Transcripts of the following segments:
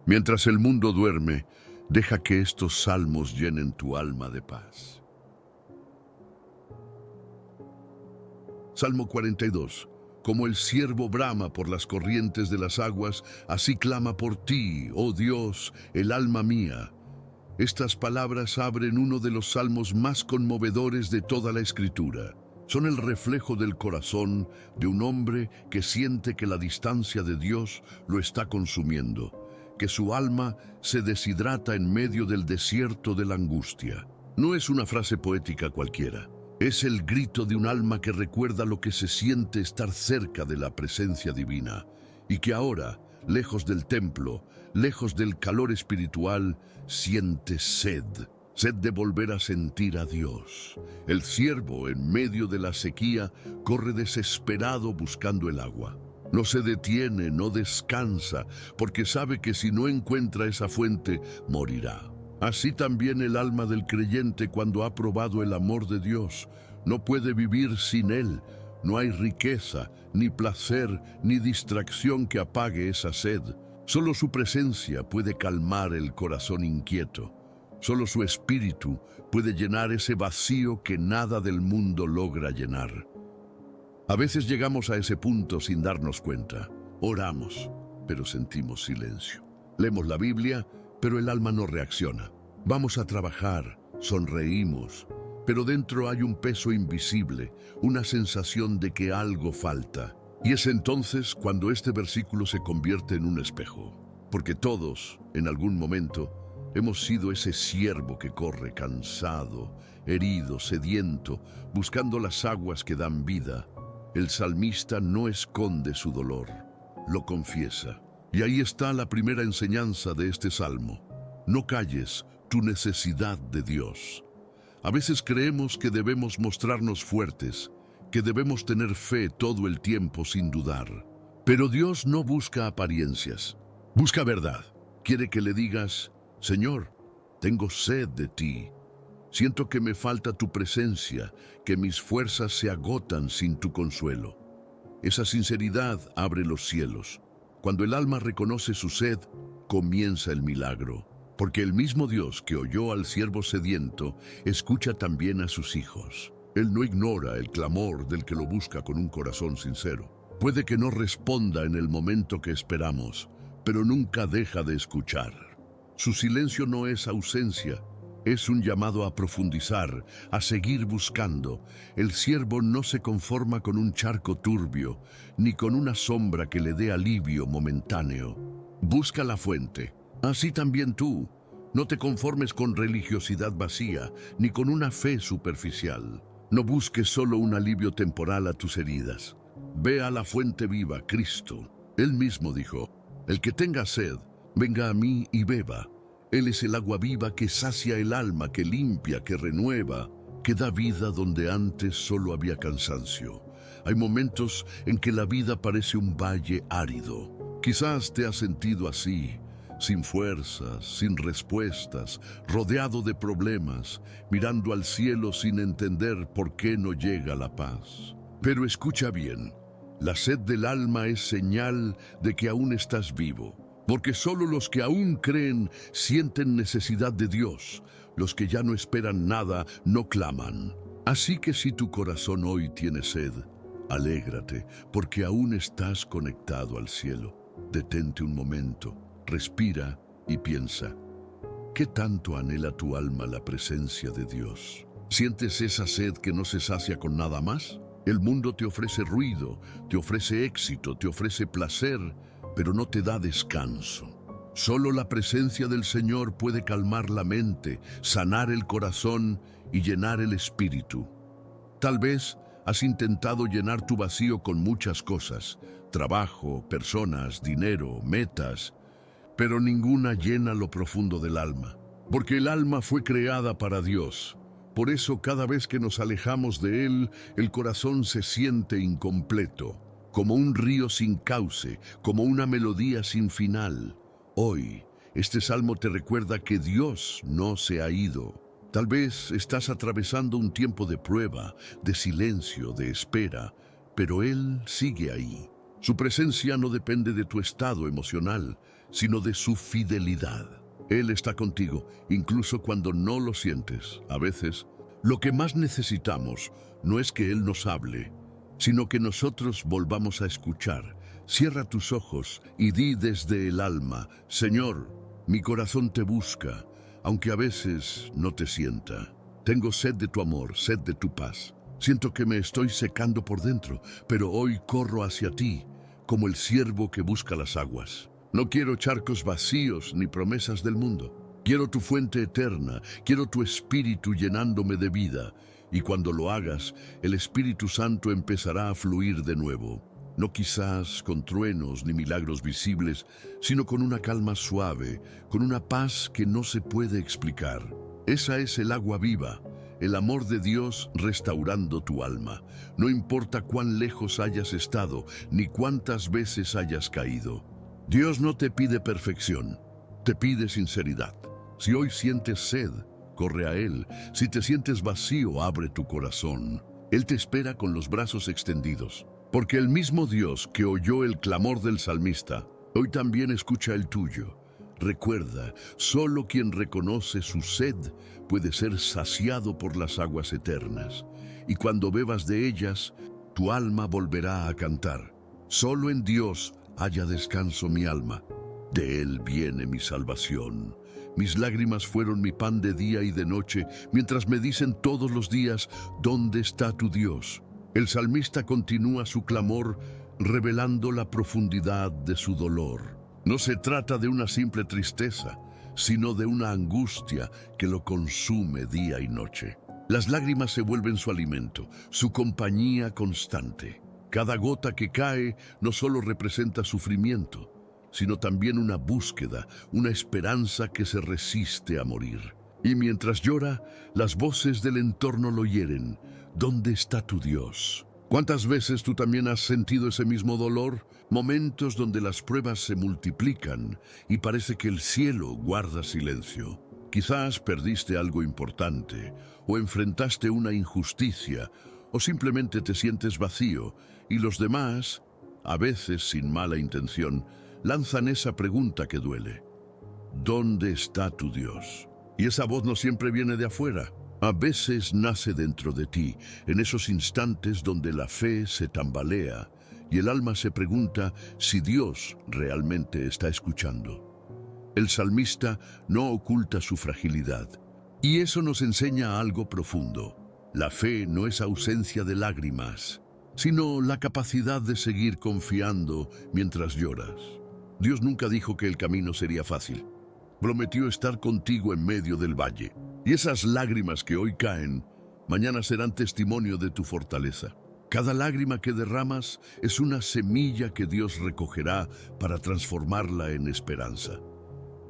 Mientras el mundo duerme, deja que estos salmos llenen tu alma de paz. Salmo 42. Como el ciervo brama por las corrientes de las aguas, así clama por ti, oh Dios, el alma mía. Estas palabras abren uno de los salmos más conmovedores de toda la Escritura. Son el reflejo del corazón de un hombre que siente que la distancia de Dios lo está consumiendo, que su alma se deshidrata en medio del desierto de la angustia. No es una frase poética cualquiera. Es el grito de un alma que recuerda lo que se siente estar cerca de la presencia divina y que ahora, lejos del templo, lejos del calor espiritual, siente sed. Sed de volver a sentir a Dios. El ciervo, en medio de la sequía, corre desesperado buscando el agua. No se detiene, no descansa, porque sabe que si no encuentra esa fuente, morirá. Así también el alma del creyente cuando ha probado el amor de Dios. No puede vivir sin Él. No hay riqueza, ni placer, ni distracción que apague esa sed. Solo su presencia puede calmar el corazón inquieto. Solo su espíritu puede llenar ese vacío que nada del mundo logra llenar. A veces llegamos a ese punto sin darnos cuenta. Oramos, pero sentimos silencio. Leemos la Biblia, pero el alma no reacciona. Vamos a trabajar, sonreímos, pero dentro hay un peso invisible, una sensación de que algo falta. Y es entonces cuando este versículo se convierte en un espejo. Porque todos, en algún momento, hemos sido ese ciervo que corre cansado, herido, sediento, buscando las aguas que dan vida. El salmista no esconde su dolor, lo confiesa. Y ahí está la primera enseñanza de este salmo. No calles tu necesidad de Dios. A veces creemos que debemos mostrarnos fuertes, que debemos tener fe todo el tiempo sin dudar. Pero Dios no busca apariencias, busca verdad. Quiere que le digas: Señor, tengo sed de ti. Siento que me falta tu presencia, que mis fuerzas se agotan sin tu consuelo. Esa sinceridad abre los cielos. Cuando el alma reconoce su sed, comienza el milagro. Porque el mismo Dios que oyó al siervo sediento, escucha también a sus hijos. Él no ignora el clamor del que lo busca con un corazón sincero. Puede que no responda en el momento que esperamos, pero nunca deja de escuchar. Su silencio no es ausencia, es un llamado a profundizar, a seguir buscando. El siervo no se conforma con un charco turbio, ni con una sombra que le dé alivio momentáneo. Busca la fuente. Así también tú. No te conformes con religiosidad vacía, ni con una fe superficial. No busques solo un alivio temporal a tus heridas. Ve a la fuente viva, Cristo. Él mismo dijo: el que tenga sed, venga a mí y beba. Él es el agua viva que sacia el alma, que limpia, que renueva, que da vida donde antes solo había cansancio. Hay momentos en que la vida parece un valle árido. Quizás te has sentido así, sin fuerzas, sin respuestas, rodeado de problemas, mirando al cielo sin entender por qué no llega la paz. Pero escucha bien, la sed del alma es señal de que aún estás vivo. Porque solo los que aún creen sienten necesidad de Dios. Los que ya no esperan nada no claman. Así que si tu corazón hoy tiene sed, alégrate, porque aún estás conectado al cielo. Detente un momento, respira y piensa. ¿Qué tanto anhela tu alma la presencia de Dios? ¿Sientes esa sed que no se sacia con nada más? El mundo te ofrece ruido, te ofrece éxito, te ofrece placer, pero no te da descanso. Solo la presencia del Señor puede calmar la mente, sanar el corazón y llenar el espíritu. Tal vez has intentado llenar tu vacío con muchas cosas: trabajo, personas, dinero, metas, pero ninguna llena lo profundo del alma. Porque el alma fue creada para Dios. Por eso cada vez que nos alejamos de Él, el corazón se siente incompleto. Como un río sin cauce, como una melodía sin final. Hoy, este salmo te recuerda que Dios no se ha ido. Tal vez estás atravesando un tiempo de prueba, de silencio, de espera, pero Él sigue ahí. Su presencia no depende de tu estado emocional, sino de su fidelidad. Él está contigo, incluso cuando no lo sientes. A veces, lo que más necesitamos no es que Él nos hable, sino que nosotros volvamos a escuchar. Cierra tus ojos y di desde el alma: Señor, mi corazón te busca, aunque a veces no te sienta. Tengo sed de tu amor, sed de tu paz. Siento que me estoy secando por dentro, pero hoy corro hacia ti, como el ciervo que busca las aguas. No quiero charcos vacíos ni promesas del mundo. Quiero tu fuente eterna, quiero tu espíritu llenándome de vida. Y cuando lo hagas, el Espíritu Santo empezará a fluir de nuevo. No quizás con truenos ni milagros visibles, sino con una calma suave, con una paz que no se puede explicar. Esa es el agua viva, el amor de Dios restaurando tu alma. No importa cuán lejos hayas estado, ni cuántas veces hayas caído. Dios no te pide perfección, te pide sinceridad. Si hoy sientes sed, corre a Él. Si te sientes vacío, abre tu corazón. Él te espera con los brazos extendidos. Porque el mismo Dios que oyó el clamor del salmista, hoy también escucha el tuyo. Recuerda, solo quien reconoce su sed puede ser saciado por las aguas eternas. Y cuando bebas de ellas, tu alma volverá a cantar. Solo en Dios haya descanso mi alma. De Él viene mi salvación. Mis lágrimas fueron mi pan de día y de noche, mientras me dicen todos los días: ¿dónde está tu Dios? El salmista continúa su clamor, revelando la profundidad de su dolor. No se trata de una simple tristeza, sino de una angustia que lo consume día y noche. Las lágrimas se vuelven su alimento, su compañía constante. Cada gota que cae no solo representa sufrimiento, sino también una búsqueda, una esperanza que se resiste a morir. Y mientras llora, las voces del entorno lo hieren. ¿Dónde está tu Dios? ¿Cuántas veces tú también has sentido ese mismo dolor? Momentos donde las pruebas se multiplican y parece que el cielo guarda silencio. Quizás perdiste algo importante, o enfrentaste una injusticia, o simplemente te sientes vacío, y los demás, a veces sin mala intención, lanzan esa pregunta que duele: ¿dónde está tu Dios? Y esa voz no siempre viene de afuera. A veces nace dentro de ti, en esos instantes donde la fe se tambalea y el alma se pregunta si Dios realmente está escuchando. El salmista no oculta su fragilidad, y eso nos enseña algo profundo. La fe no es ausencia de lágrimas, sino la capacidad de seguir confiando mientras lloras. Dios nunca dijo que el camino sería fácil. Prometió estar contigo en medio del valle. Y esas lágrimas que hoy caen, mañana serán testimonio de tu fortaleza. Cada lágrima que derramas es una semilla que Dios recogerá para transformarla en esperanza.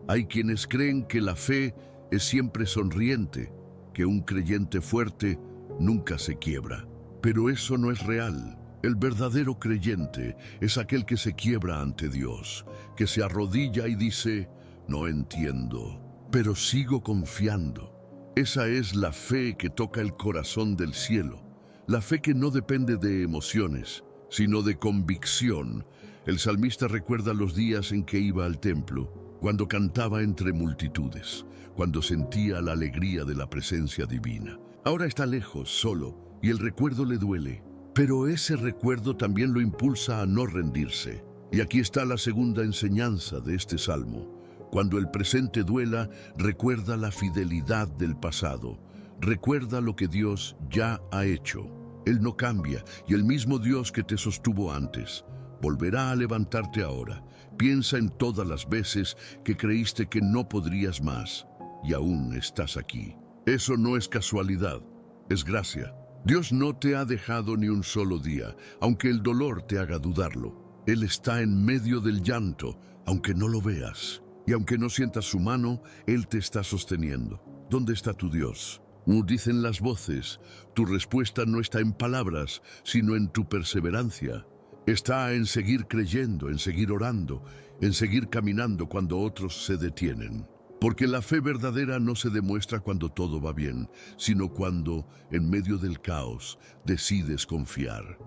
Hay quienes creen que la fe es siempre sonriente, que un creyente fuerte nunca se quiebra. Pero eso no es real. El verdadero creyente es aquel que se quiebra ante Dios, que se arrodilla y dice: no entiendo, pero sigo confiando. Esa es la fe que toca el corazón del cielo, la fe que no depende de emociones, sino de convicción. El salmista recuerda los días en que iba al templo, cuando cantaba entre multitudes, cuando sentía la alegría de la presencia divina. Ahora está lejos, solo, y el recuerdo le duele, pero ese recuerdo también lo impulsa a no rendirse. Y aquí está la segunda enseñanza de este salmo. Cuando el presente duela, recuerda la fidelidad del pasado. Recuerda lo que Dios ya ha hecho. Él no cambia, y el mismo Dios que te sostuvo antes volverá a levantarte ahora. Piensa en todas las veces que creíste que no podrías más, y aún estás aquí. Eso no es casualidad, es gracia. Dios no te ha dejado ni un solo día, aunque el dolor te haga dudarlo. Él está en medio del llanto, aunque no lo veas. Y aunque no sientas su mano, Él te está sosteniendo. ¿Dónde está tu Dios? Dicen las voces, tu respuesta no está en palabras, sino en tu perseverancia. Está en seguir creyendo, en seguir orando, en seguir caminando cuando otros se detienen. Porque la fe verdadera no se demuestra cuando todo va bien, sino cuando, en medio del caos, decides confiar.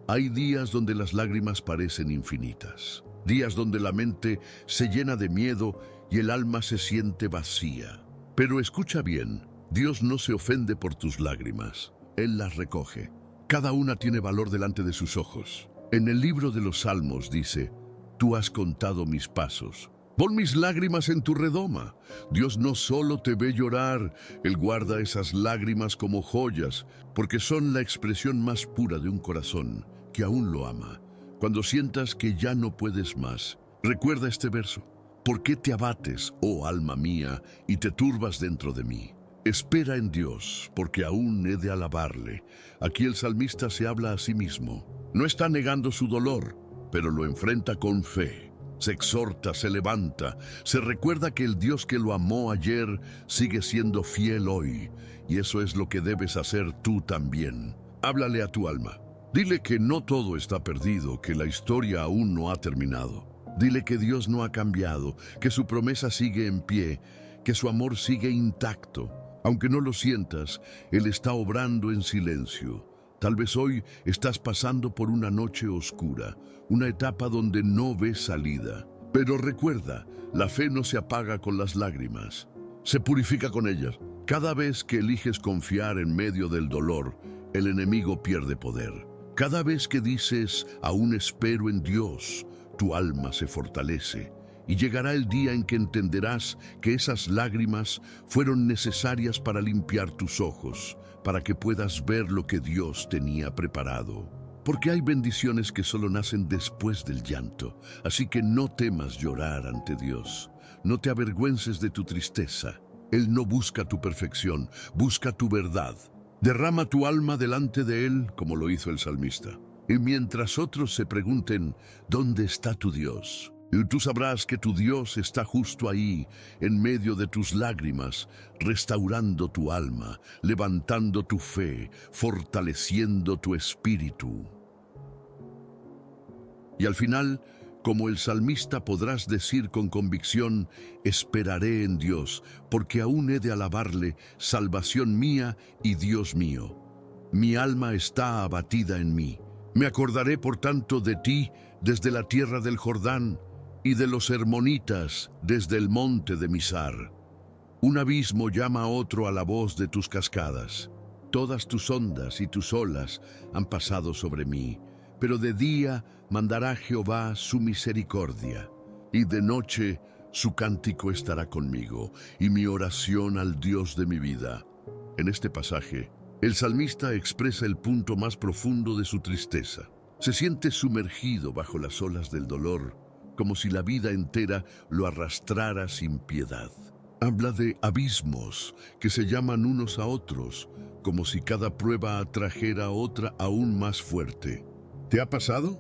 Hay días donde las lágrimas parecen infinitas, días donde la mente se llena de miedo y el alma se siente vacía. Pero escucha bien, Dios no se ofende por tus lágrimas, Él las recoge. Cada una tiene valor delante de sus ojos. En el libro de los Salmos dice: tú has contado mis pasos. Pon mis lágrimas en tu redoma. Dios no solo te ve llorar, Él guarda esas lágrimas como joyas, porque son la expresión más pura de un corazón que aún lo ama. Cuando sientas que ya no puedes más, recuerda este verso. ¿Por qué te abates, oh alma mía, y te turbas dentro de mí? Espera en Dios, porque aún he de alabarle. Aquí el salmista se habla a sí mismo. No está negando su dolor, pero lo enfrenta con fe. Se exhorta, se levanta, se recuerda que el Dios que lo amó ayer sigue siendo fiel hoy, y eso es lo que debes hacer tú también. Háblale a tu alma. Dile que no todo está perdido, que la historia aún no ha terminado. Dile que Dios no ha cambiado, que su promesa sigue en pie, que su amor sigue intacto. Aunque no lo sientas, Él está obrando en silencio. Tal vez hoy estás pasando por una noche oscura, una etapa donde no ves salida. Pero recuerda, la fe no se apaga con las lágrimas, se purifica con ellas. Cada vez que eliges confiar en medio del dolor, el enemigo pierde poder. Cada vez que dices, aún espero en Dios, tu alma se fortalece. Y llegará el día en que entenderás que esas lágrimas fueron necesarias para limpiar tus ojos, para que puedas ver lo que Dios tenía preparado. Porque hay bendiciones que solo nacen después del llanto, así que no temas llorar ante Dios. No te avergüences de tu tristeza. Él no busca tu perfección, busca tu verdad. Derrama tu alma delante de Él, como lo hizo el salmista. Y mientras otros se pregunten, ¿dónde está tu Dios? Y tú sabrás que tu Dios está justo ahí, en medio de tus lágrimas, restaurando tu alma, levantando tu fe, fortaleciendo tu espíritu. Y al final, como el salmista, podrás decir con convicción: esperaré en Dios, porque aún he de alabarle, salvación mía y Dios mío. Mi alma está abatida en mí. Me acordaré por tanto de ti desde la tierra del Jordán, y de los hermonitas desde el monte de Misar. Un abismo llama a otro a la voz de tus cascadas. Todas tus ondas y tus olas han pasado sobre mí, pero de día mandará Jehová su misericordia, y de noche su cántico estará conmigo, y mi oración al Dios de mi vida. En este pasaje, el salmista expresa el punto más profundo de su tristeza. Se siente sumergido bajo las olas del dolor, como si la vida entera lo arrastrara sin piedad. Habla de abismos que se llaman unos a otros, como si cada prueba atrajera otra aún más fuerte. ¿Te ha pasado?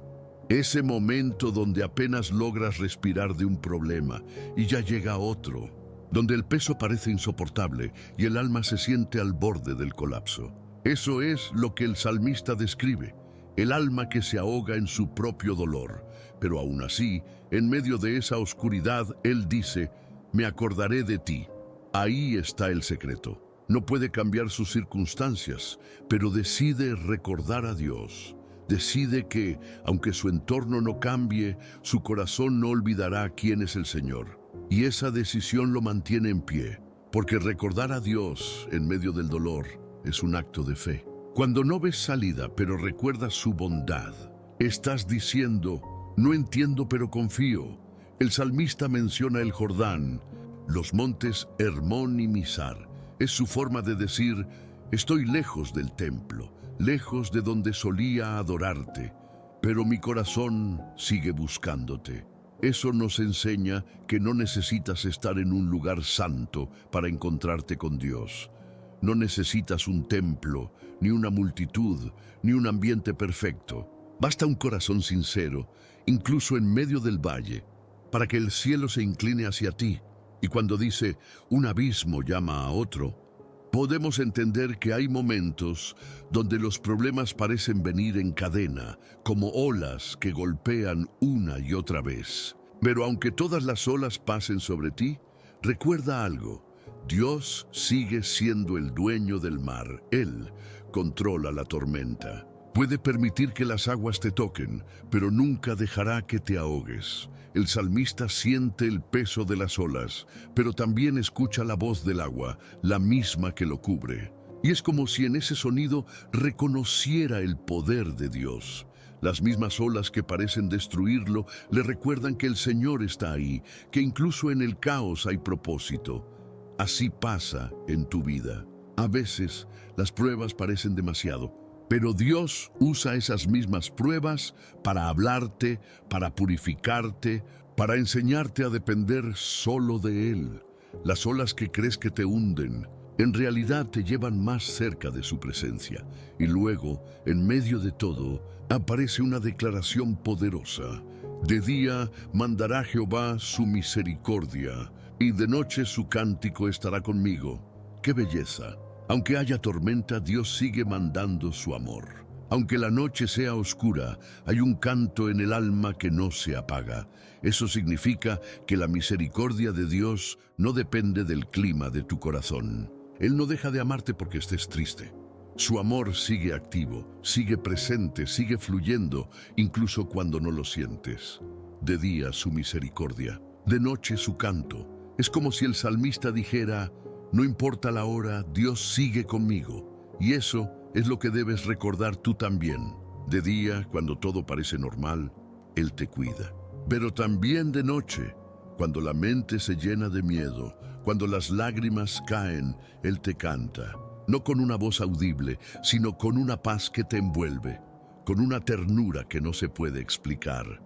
Ese momento donde apenas logras respirar de un problema y ya llega otro, donde el peso parece insoportable y el alma se siente al borde del colapso. Eso es lo que el salmista describe, el alma que se ahoga en su propio dolor. Pero aún así, en medio de esa oscuridad, él dice: me acordaré de ti. Ahí está el secreto. No puede cambiar sus circunstancias, pero decide recordar a Dios. Decide que, aunque su entorno no cambie, su corazón no olvidará quién es el Señor. Y esa decisión lo mantiene en pie, porque recordar a Dios en medio del dolor es un acto de fe. Cuando no ves salida, pero recuerdas su bondad, estás diciendo: no entiendo, pero confío. El salmista menciona el Jordán, los montes Hermón y Misar. Es su forma de decir: estoy lejos del templo, lejos de donde solía adorarte, pero mi corazón sigue buscándote. Eso nos enseña que no necesitas estar en un lugar santo para encontrarte con Dios. No necesitas un templo, ni una multitud, ni un ambiente perfecto. Basta un corazón sincero, incluso en medio del valle, para que el cielo se incline hacia ti. Y cuando dice: un abismo llama a otro, podemos entender que hay momentos donde los problemas parecen venir en cadena, como olas que golpean una y otra vez. Pero aunque todas las olas pasen sobre ti, Recuerda algo, Dios sigue siendo el dueño del mar. Él controla la tormenta. Puede permitir que las aguas te toquen, pero nunca dejará que te ahogues. El salmista siente el peso de las olas, pero también escucha la voz del agua, la misma que lo cubre. Y es como si en ese sonido reconociera el poder de Dios. Las mismas olas que parecen destruirlo le recuerdan que el Señor está ahí, que incluso en el caos hay propósito. Así pasa en tu vida. A veces las pruebas parecen demasiado, pero Dios usa esas mismas pruebas para hablarte, para purificarte, para enseñarte a depender solo de Él. Las olas que crees que te hunden, en realidad te llevan más cerca de su presencia. Y luego, en medio de todo, aparece una declaración poderosa. De día mandará Jehová su misericordia, y de noche su cántico estará conmigo. ¡Qué belleza! Aunque haya tormenta, Dios sigue mandando su amor. Aunque la noche sea oscura, hay un canto en el alma que no se apaga. Eso significa que la misericordia de Dios no depende del clima de tu corazón. Él no deja de amarte porque estés triste. Su amor sigue activo, sigue presente, sigue fluyendo, incluso cuando no lo sientes. De día su misericordia, de noche su canto. Es como si el salmista dijera: no importa la hora, Dios sigue conmigo. Y eso es lo que debes recordar tú también. De día, cuando todo parece normal, Él te cuida. Pero también de noche, cuando la mente se llena de miedo, cuando las lágrimas caen, Él te canta. No con una voz audible, sino con una paz que te envuelve, con una ternura que no se puede explicar.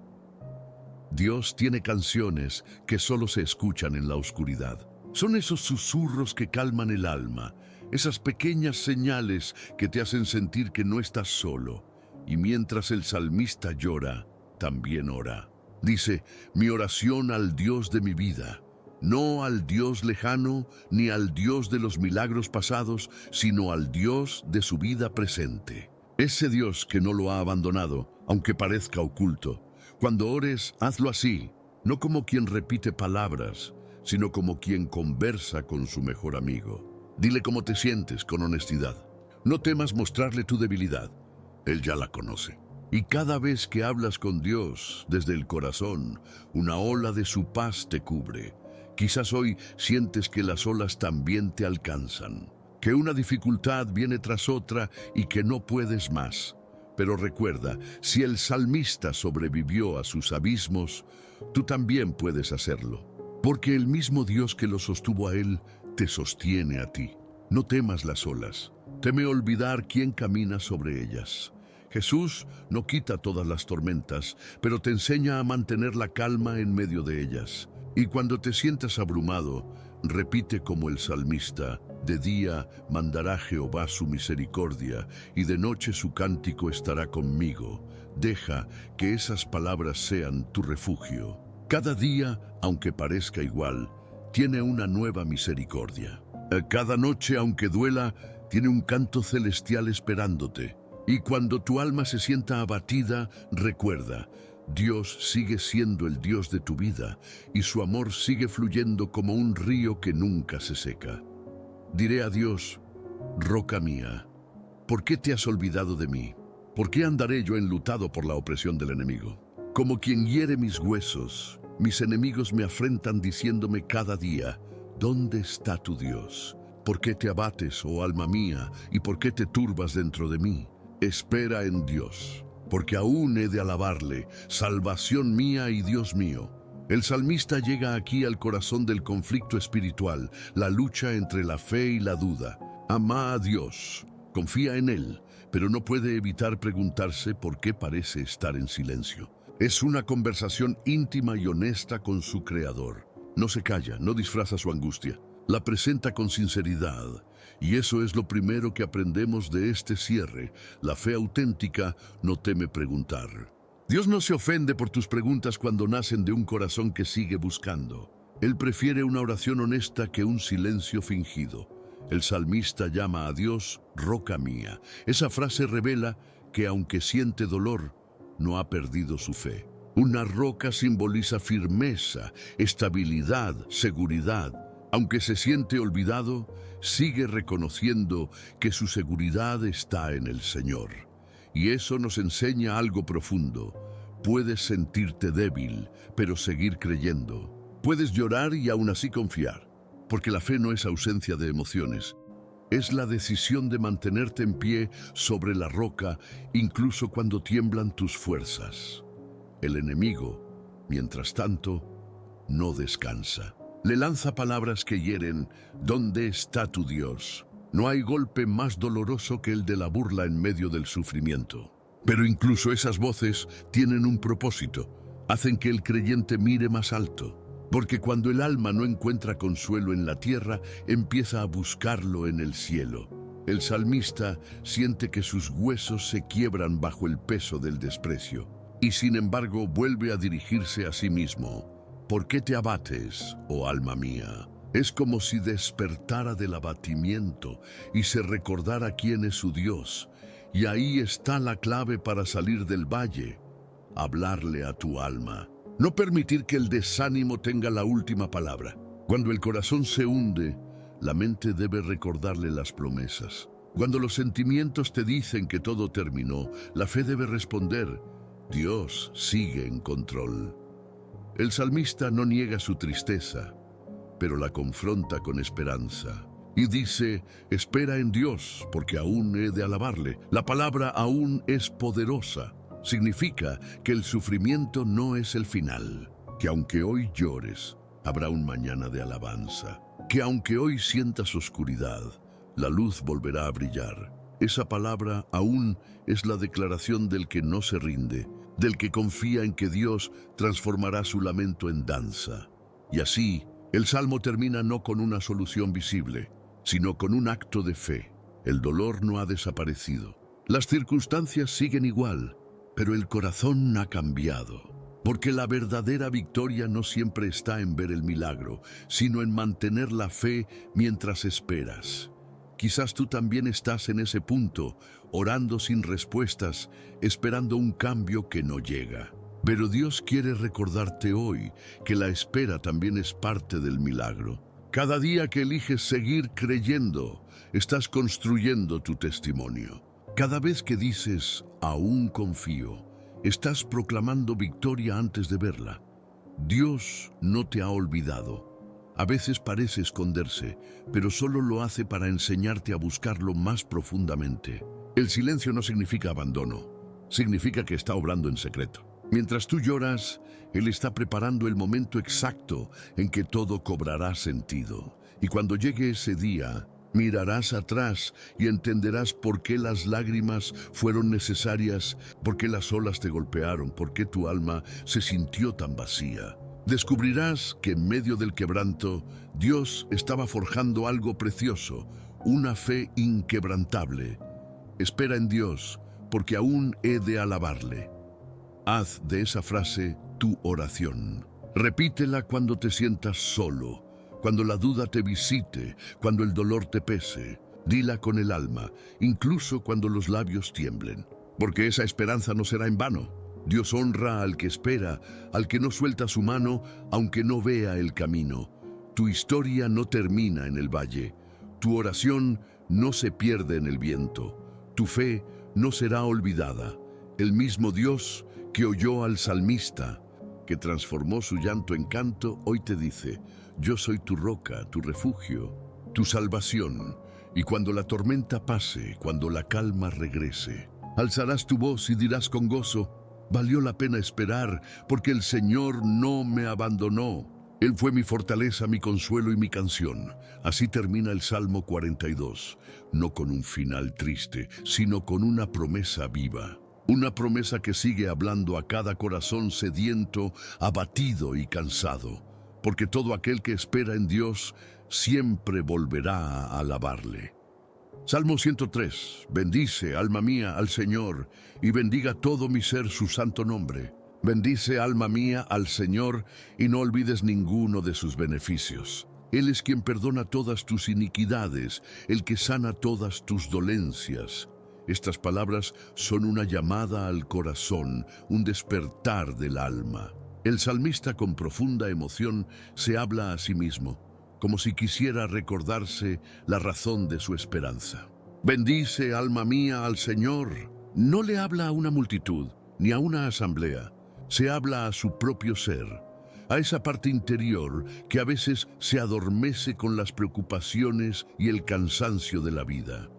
Dios tiene canciones que solo se escuchan en la oscuridad. Son esos susurros que calman el alma, esas pequeñas señales que te hacen sentir que no estás solo. Y mientras el salmista llora, también ora. Dice: mi oración al Dios de mi vida, no al Dios lejano, ni al Dios de los milagros pasados, sino al Dios de su vida presente. Ese Dios que no lo ha abandonado, aunque parezca oculto. Cuando ores, hazlo así, no como quien repite palabras, sino como quien conversa con su mejor amigo. Dile cómo te sientes con honestidad. No temas mostrarle tu debilidad. Él ya la conoce. Y cada vez que hablas con Dios desde el corazón, una ola de su paz te cubre. Quizás hoy sientes que las olas también te alcanzan, que una dificultad viene tras otra y que no puedes más. Pero recuerda, si el salmista sobrevivió a sus abismos, tú también puedes hacerlo. Porque el mismo Dios que lo sostuvo a él, te sostiene a ti. No temas las olas. Teme olvidar quién camina sobre ellas. Jesús no quita todas las tormentas, pero te enseña a mantener la calma en medio de ellas. Y cuando te sientas abrumado, repite como el salmista: de día mandará Jehová su misericordia, y de noche su cántico estará conmigo. Deja que esas palabras sean tu refugio. Cada día, aunque parezca igual, tiene una nueva misericordia. Cada noche, aunque duela, tiene un canto celestial esperándote. Y cuando tu alma se sienta abatida, recuerda: Dios sigue siendo el Dios de tu vida, y su amor sigue fluyendo como un río que nunca se seca. Diré a Dios: roca mía, ¿por qué te has olvidado de mí? ¿Por qué andaré yo enlutado por la opresión del enemigo? Como quien hiere mis huesos, mis enemigos me afrentan diciéndome cada día: ¿dónde está tu Dios? ¿Por qué te abates, oh alma mía, y por qué te turbas dentro de mí? Espera en Dios, porque aún he de alabarle, salvación mía y Dios mío. El salmista llega aquí al corazón del conflicto espiritual, la lucha entre la fe y la duda. Ama a Dios, confía en Él, pero no puede evitar preguntarse por qué parece estar en silencio. Es una conversación íntima y honesta con su Creador. No se calla, no disfraza su angustia. La presenta con sinceridad. Y eso es lo primero que aprendemos de este cierre. La fe auténtica no teme preguntar. Dios no se ofende por tus preguntas cuando nacen de un corazón que sigue buscando. Él prefiere una oración honesta que un silencio fingido. El salmista llama a Dios roca mía. Esa frase revela que aunque siente dolor, no ha perdido su fe. Una roca simboliza firmeza, estabilidad, seguridad. Aunque se siente olvidado, sigue reconociendo que su seguridad está en el Señor. Y eso nos enseña algo profundo. Puedes sentirte débil, pero seguir creyendo. Puedes llorar y aún así confiar, porque la fe no es ausencia de emociones. Es la decisión de mantenerte en pie sobre la roca, incluso cuando tiemblan tus fuerzas. El enemigo, mientras tanto, no descansa. Le lanza palabras que hieren. ¿Dónde está tu Dios? No hay golpe más doloroso que el de la burla en medio del sufrimiento. Pero incluso esas voces tienen un propósito. Hacen que el creyente mire más alto. Porque cuando el alma no encuentra consuelo en la tierra, empieza a buscarlo en el cielo. El salmista siente que sus huesos se quiebran bajo el peso del desprecio. Y sin embargo vuelve a dirigirse a sí mismo. ¿Por qué te abates, oh alma mía? Es como si despertara del abatimiento y se recordara quién es su Dios. Y ahí está la clave para salir del valle. Hablarle a tu alma. No permitir que el desánimo tenga la última palabra. Cuando el corazón se hunde, la mente debe recordarle las promesas. Cuando los sentimientos te dicen que todo terminó, la fe debe responder: Dios sigue en control. El salmista no niega su tristeza, pero la confronta con esperanza. Y dice: espera en Dios, porque aún he de alabarle. La palabra aún es poderosa. Significa que el sufrimiento no es el final, que aunque hoy llores, habrá un mañana de alabanza, que aunque hoy sientas oscuridad, la luz volverá a brillar. Esa palabra aún es la declaración del que no se rinde, del que confía en que Dios transformará su lamento en danza. Y así, el Salmo termina no con una solución visible, sino con un acto de fe. El dolor no ha desaparecido. Las circunstancias siguen igual, pero el corazón ha cambiado. Porque la verdadera victoria no siempre está en ver el milagro, sino en mantener la fe mientras esperas. Quizás tú también estás en ese punto, orando sin respuestas, esperando un cambio que no llega. Pero Dios quiere recordarte hoy que la espera también es parte del milagro. Cada día que eliges seguir creyendo, estás construyendo tu testimonio. Cada vez que dices, aún confío, estás proclamando victoria antes de verla. Dios no te ha olvidado. A veces parece esconderse, pero solo lo hace para enseñarte a buscarlo más profundamente. El silencio no significa abandono, significa que está obrando en secreto. Mientras tú lloras, Él está preparando el momento exacto en que todo cobrará sentido. Y cuando llegue ese día, mirarás atrás y entenderás por qué las lágrimas fueron necesarias, por qué las olas te golpearon, por qué tu alma se sintió tan vacía. Descubrirás que en medio del quebranto, Dios estaba forjando algo precioso, una fe inquebrantable. Espera en Dios, porque aún he de alabarle. Haz de esa frase tu oración. Repítela cuando te sientas solo, cuando la duda te visite, cuando el dolor te pese. Dila con el alma, incluso cuando los labios tiemblen, porque esa esperanza no será en vano. Dios honra al que espera, al que no suelta su mano, aunque no vea el camino. Tu historia no termina en el valle. Tu oración no se pierde en el viento. Tu fe no será olvidada. El mismo Dios que oyó al salmista, que transformó su llanto en canto, hoy te dice: yo soy tu roca, tu refugio, tu salvación. Y cuando la tormenta pase, cuando la calma regrese, alzarás tu voz y dirás con gozo: valió la pena esperar, porque el Señor no me abandonó. Él fue mi fortaleza, mi consuelo y mi canción. Así termina el Salmo 42, no con un final triste, sino con una promesa viva. Una promesa que sigue hablando a cada corazón sediento, abatido y cansado. Porque todo aquel que espera en Dios siempre volverá a alabarle. Salmo 103. Bendice, alma mía, al Señor, y bendiga todo mi ser su santo nombre. Bendice, alma mía, al Señor, y no olvides ninguno de sus beneficios. Él es quien perdona todas tus iniquidades, el que sana todas tus dolencias. Estas palabras son una llamada al corazón, un despertar del alma. El salmista con profunda emoción se habla a sí mismo, como si quisiera recordarse la razón de su esperanza. Bendice, alma mía, al Señor. No le habla a una multitud, ni a una asamblea. Se habla a su propio ser, a esa parte interior que a veces se adormece con las preocupaciones y el cansancio de la vida.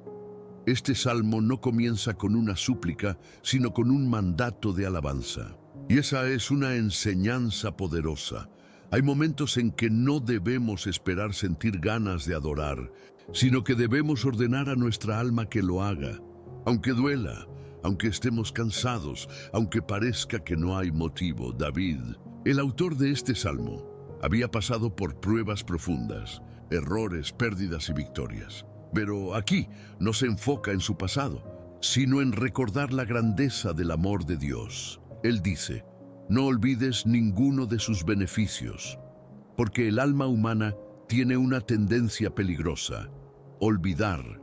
Este salmo no comienza con una súplica, sino con un mandato de alabanza. Y esa es una enseñanza poderosa. Hay momentos en que no debemos esperar sentir ganas de adorar, sino que debemos ordenar a nuestra alma que lo haga, aunque duela, aunque estemos cansados, aunque parezca que no hay motivo. David, el autor de este salmo, había pasado por pruebas profundas, errores, pérdidas y victorias. Pero aquí no se enfoca en su pasado, sino en recordar la grandeza del amor de Dios. Él dice: no olvides ninguno de sus beneficios, porque el alma humana tiene una tendencia peligrosa: olvidar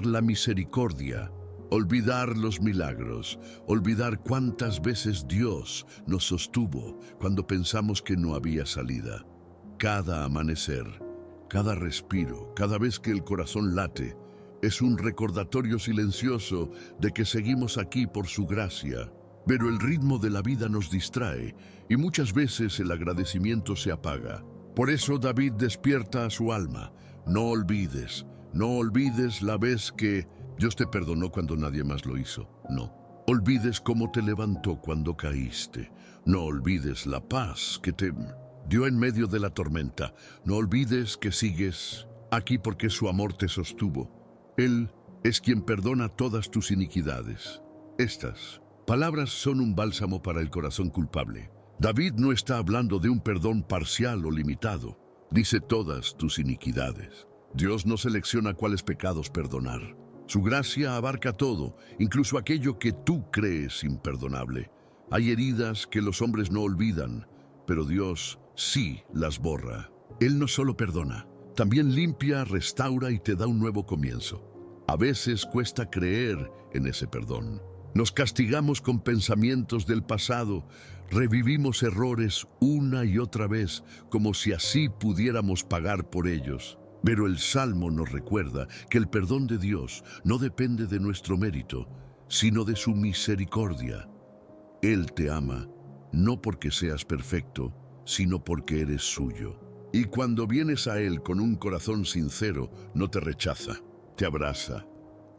la misericordia, olvidar los milagros, olvidar cuántas veces Dios nos sostuvo cuando pensamos que no había salida. Cada amanecer, cada respiro, cada vez que el corazón late, es un recordatorio silencioso de que seguimos aquí por su gracia. Pero el ritmo de la vida nos distrae y muchas veces el agradecimiento se apaga. Por eso David despierta a su alma. No olvides la vez que Dios te perdonó cuando nadie más lo hizo. No olvides cómo te levantó cuando caíste. No olvides la paz que te dio en medio de la tormenta. No olvides que sigues aquí porque su amor te sostuvo. Él es quien perdona todas tus iniquidades. Estas palabras son un bálsamo para el corazón culpable. David no está hablando de un perdón parcial o limitado. Dice todas tus iniquidades. Dios no selecciona cuáles pecados perdonar. Su gracia abarca todo, incluso aquello que tú crees imperdonable. Hay heridas que los hombres no olvidan, pero Dios sí las borra. Él no solo perdona, también limpia, restaura y te da un nuevo comienzo. A veces cuesta creer en ese perdón. Nos castigamos con pensamientos del pasado, revivimos errores una y otra vez, como si así pudiéramos pagar por ellos. Pero el Salmo nos recuerda que el perdón de Dios no depende de nuestro mérito, sino de su misericordia. Él te ama, no porque seas perfecto, sino porque eres suyo. Y cuando vienes a Él con un corazón sincero, no te rechaza, te abraza.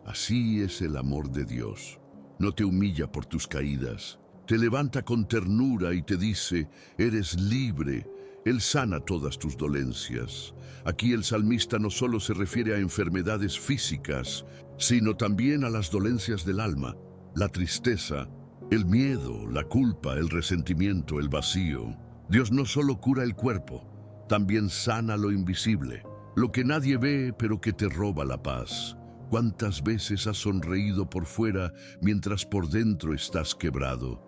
Así es el amor de Dios. No te humilla por tus caídas, te levanta con ternura y te dice: eres libre. Él sana todas tus dolencias. Aquí el salmista no solo se refiere a enfermedades físicas, sino también a las dolencias del alma, la tristeza, el miedo, la culpa, el resentimiento, el vacío. Dios no solo cura el cuerpo, también sana lo invisible, lo que nadie ve pero que te roba la paz. ¿Cuántas veces has sonreído por fuera mientras por dentro estás quebrado?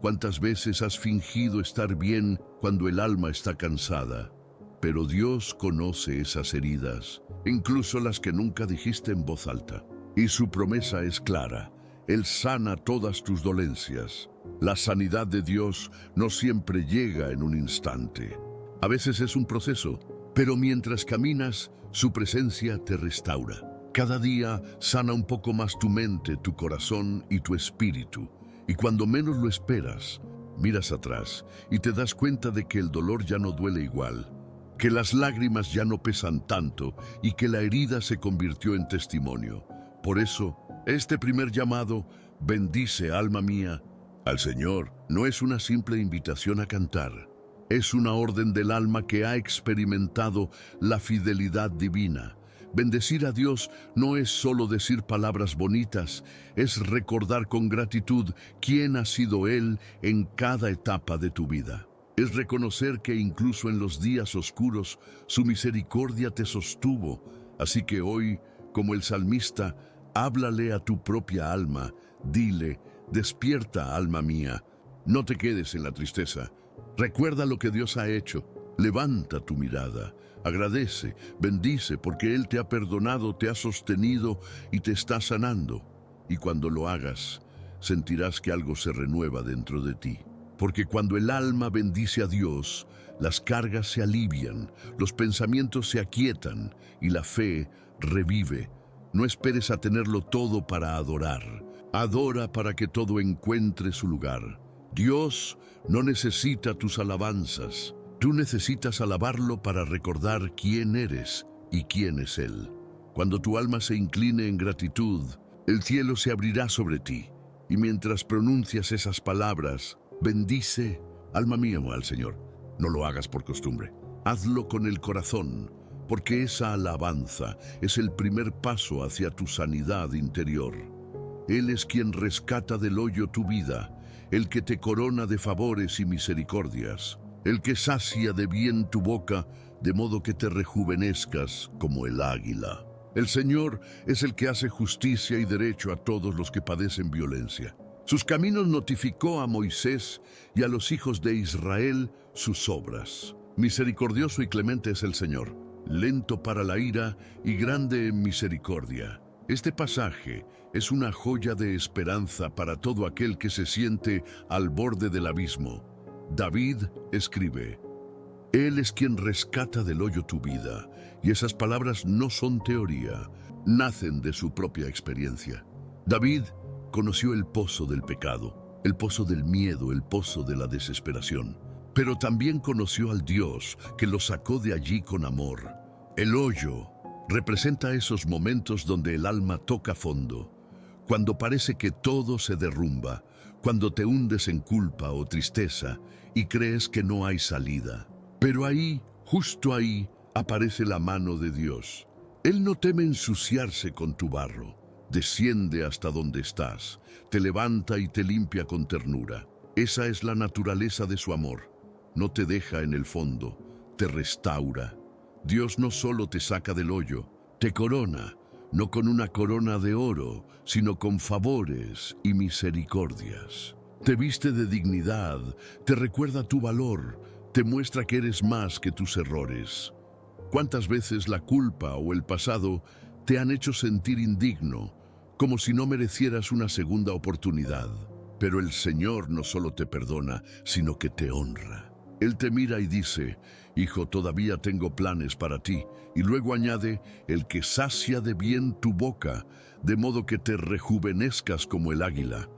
¿Cuántas veces has fingido estar bien cuando el alma está cansada? Pero Dios conoce esas heridas, incluso las que nunca dijiste en voz alta. Y su promesa es clara: Él sana todas tus dolencias. La sanidad de Dios no siempre llega en un instante. A veces es un proceso, pero mientras caminas, su presencia te restaura. Cada día sana un poco más tu mente, tu corazón y tu espíritu. Y cuando menos lo esperas, miras atrás y te das cuenta de que el dolor ya no duele igual, que las lágrimas ya no pesan tanto y que la herida se convirtió en testimonio. Por eso, este primer llamado, bendice, alma mía, al Señor, no es una simple invitación a cantar. Es una orden del alma que ha experimentado la fidelidad divina. Bendecir a Dios no es solo decir palabras bonitas, es recordar con gratitud quién ha sido Él en cada etapa de tu vida. Es reconocer que incluso en los días oscuros su misericordia te sostuvo. Así que hoy, como el salmista, háblale a tu propia alma. Dile: despierta, alma mía. No te quedes en la tristeza. Recuerda lo que Dios ha hecho. Levanta tu mirada, agradece, bendice, porque Él te ha perdonado, te ha sostenido y te está sanando. Y cuando lo hagas, sentirás que algo se renueva dentro de ti. Porque cuando el alma bendice a Dios, las cargas se alivian, los pensamientos se aquietan y la fe revive. No esperes a tenerlo todo para adorar. Adora para que todo encuentre su lugar. Dios no necesita tus alabanzas. Tú necesitas alabarlo para recordar quién eres y quién es Él. Cuando tu alma se incline en gratitud, el cielo se abrirá sobre ti. Y mientras pronuncias esas palabras, bendice, alma mía, al Señor. No lo hagas por costumbre. Hazlo con el corazón, porque esa alabanza es el primer paso hacia tu sanidad interior. Él es quien rescata del hoyo tu vida, el que te corona de favores y misericordias, el que sacia de bien tu boca, de modo que te rejuvenezcas como el águila. El Señor es el que hace justicia y derecho a todos los que padecen violencia. Sus caminos notificó a Moisés y a los hijos de Israel sus obras. Misericordioso y clemente es el Señor, lento para la ira y grande en misericordia. Este pasaje es una joya de esperanza para todo aquel que se siente al borde del abismo. David escribe: Él es quien rescata del hoyo tu vida, y esas palabras no son teoría, nacen de su propia experiencia. David conoció el pozo del pecado, el pozo del miedo, el pozo de la desesperación, pero también conoció al Dios que lo sacó de allí con amor. El hoyo representa esos momentos donde el alma toca fondo, cuando parece que todo se derrumba, cuando te hundes en culpa o tristeza y crees que no hay salida. Pero ahí, justo ahí, aparece la mano de Dios. Él no teme ensuciarse con tu barro. Desciende hasta donde estás, te levanta y te limpia con ternura. Esa es la naturaleza de su amor. No te deja en el fondo, te restaura. Dios no solo te saca del hoyo, te corona, no con una corona de oro, sino con favores y misericordias. Te viste de dignidad, te recuerda tu valor, te muestra que eres más que tus errores. ¿Cuántas veces la culpa o el pasado te han hecho sentir indigno, como si no merecieras una segunda oportunidad? Pero el Señor no solo te perdona, sino que te honra. Él te mira y dice: Hijo, todavía tengo planes para ti. Y luego añade: el que sacia de bien tu boca, de modo que te rejuvenezcas como el águila.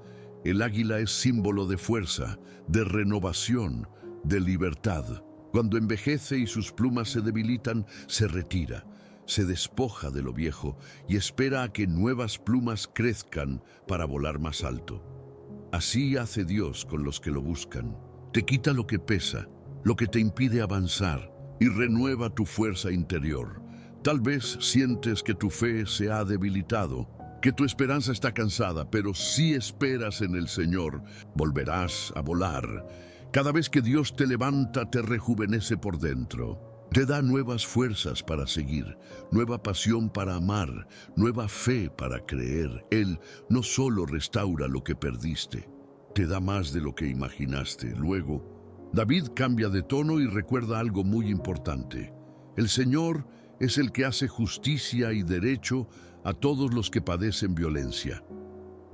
El águila es símbolo de fuerza, de renovación, de libertad. Cuando envejece y sus plumas se debilitan, se retira, se despoja de lo viejo y espera a que nuevas plumas crezcan para volar más alto. Así hace Dios con los que lo buscan. Te quita lo que pesa, lo que te impide avanzar, y renueva tu fuerza interior. Tal vez sientes que tu fe se ha debilitado, que tu esperanza está cansada, pero si esperas en el Señor, volverás a volar. Cada vez que Dios te levanta, te rejuvenece por dentro. Te da nuevas fuerzas para seguir, nueva pasión para amar, nueva fe para creer. Él no solo restaura lo que perdiste, te da más de lo que imaginaste. Luego, David cambia de tono y recuerda algo muy importante. El Señor es el que hace justicia y derecho a todos los que padecen violencia.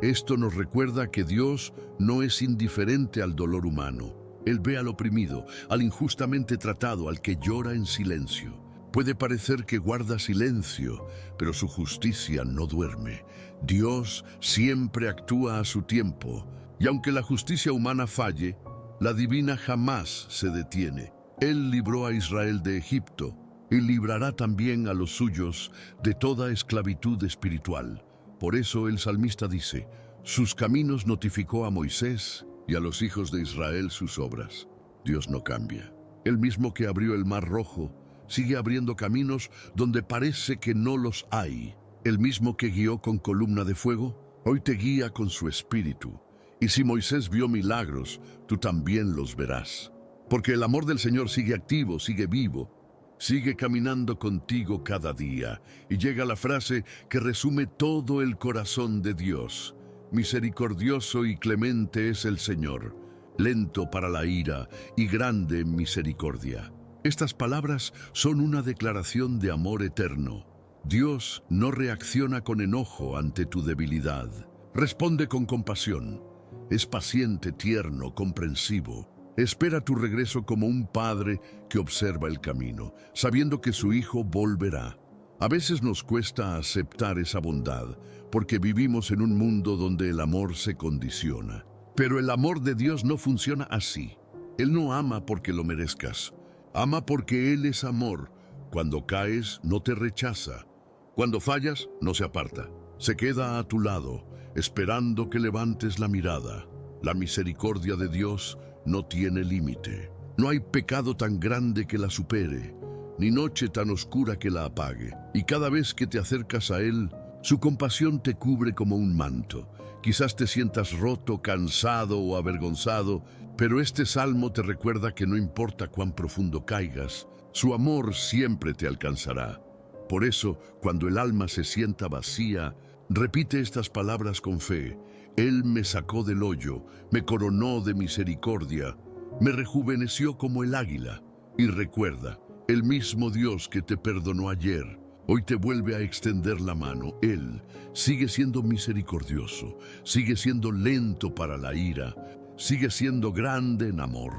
Esto nos recuerda que Dios no es indiferente al dolor humano. Él ve al oprimido, al injustamente tratado, al que llora en silencio. Puede parecer que guarda silencio, pero su justicia no duerme. Dios siempre actúa a su tiempo, y aunque la justicia humana falle, la divina jamás se detiene. Él libró a Israel de Egipto, y librará también a los suyos de toda esclavitud espiritual. Por eso el salmista dice: sus caminos notificó a Moisés, y a los hijos de Israel sus obras. Dios no cambia. El mismo que abrió el mar rojo, sigue abriendo caminos donde parece que no los hay. El mismo que guió con columna de fuego, hoy te guía con su espíritu. Y si Moisés vio milagros, tú también los verás. Porque el amor del Señor sigue activo, sigue vivo, sigue caminando contigo cada día. Y llega la frase que resume todo el corazón de Dios: misericordioso y clemente es el Señor, lento para la ira y grande en misericordia. Estas palabras son una declaración de amor eterno. Dios no reacciona con enojo ante tu debilidad. Responde con compasión. Es paciente, tierno, comprensivo. Espera tu regreso como un padre que observa el camino, sabiendo que su hijo volverá. A veces nos cuesta aceptar esa bondad, porque vivimos en un mundo donde el amor se condiciona. Pero el amor de Dios no funciona así. Él no ama porque lo merezcas. Ama porque Él es amor. Cuando caes, no te rechaza. Cuando fallas, no se aparta. Se queda a tu lado, esperando que levantes la mirada. La misericordia de Dios no tiene límite. No hay pecado tan grande que la supere, ni noche tan oscura que la apague. Y cada vez que te acercas a Él, su compasión te cubre como un manto. Quizás te sientas roto, cansado o avergonzado, pero este salmo te recuerda que no importa cuán profundo caigas, su amor siempre te alcanzará. Por eso, cuando el alma se sienta vacía, repite estas palabras con fe. Él me sacó del hoyo, me coronó de misericordia, me rejuveneció como el águila. Y recuerda, el mismo Dios que te perdonó ayer, hoy te vuelve a extender la mano. Él sigue siendo misericordioso, sigue siendo lento para la ira, sigue siendo grande en amor.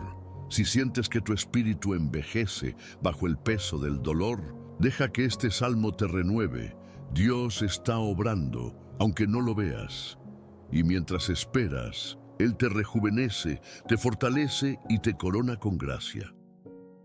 Si sientes que tu espíritu envejece bajo el peso del dolor, deja que este salmo te renueve. Dios está obrando, aunque no lo veas. Y mientras esperas, Él te rejuvenece, te fortalece y te corona con gracia.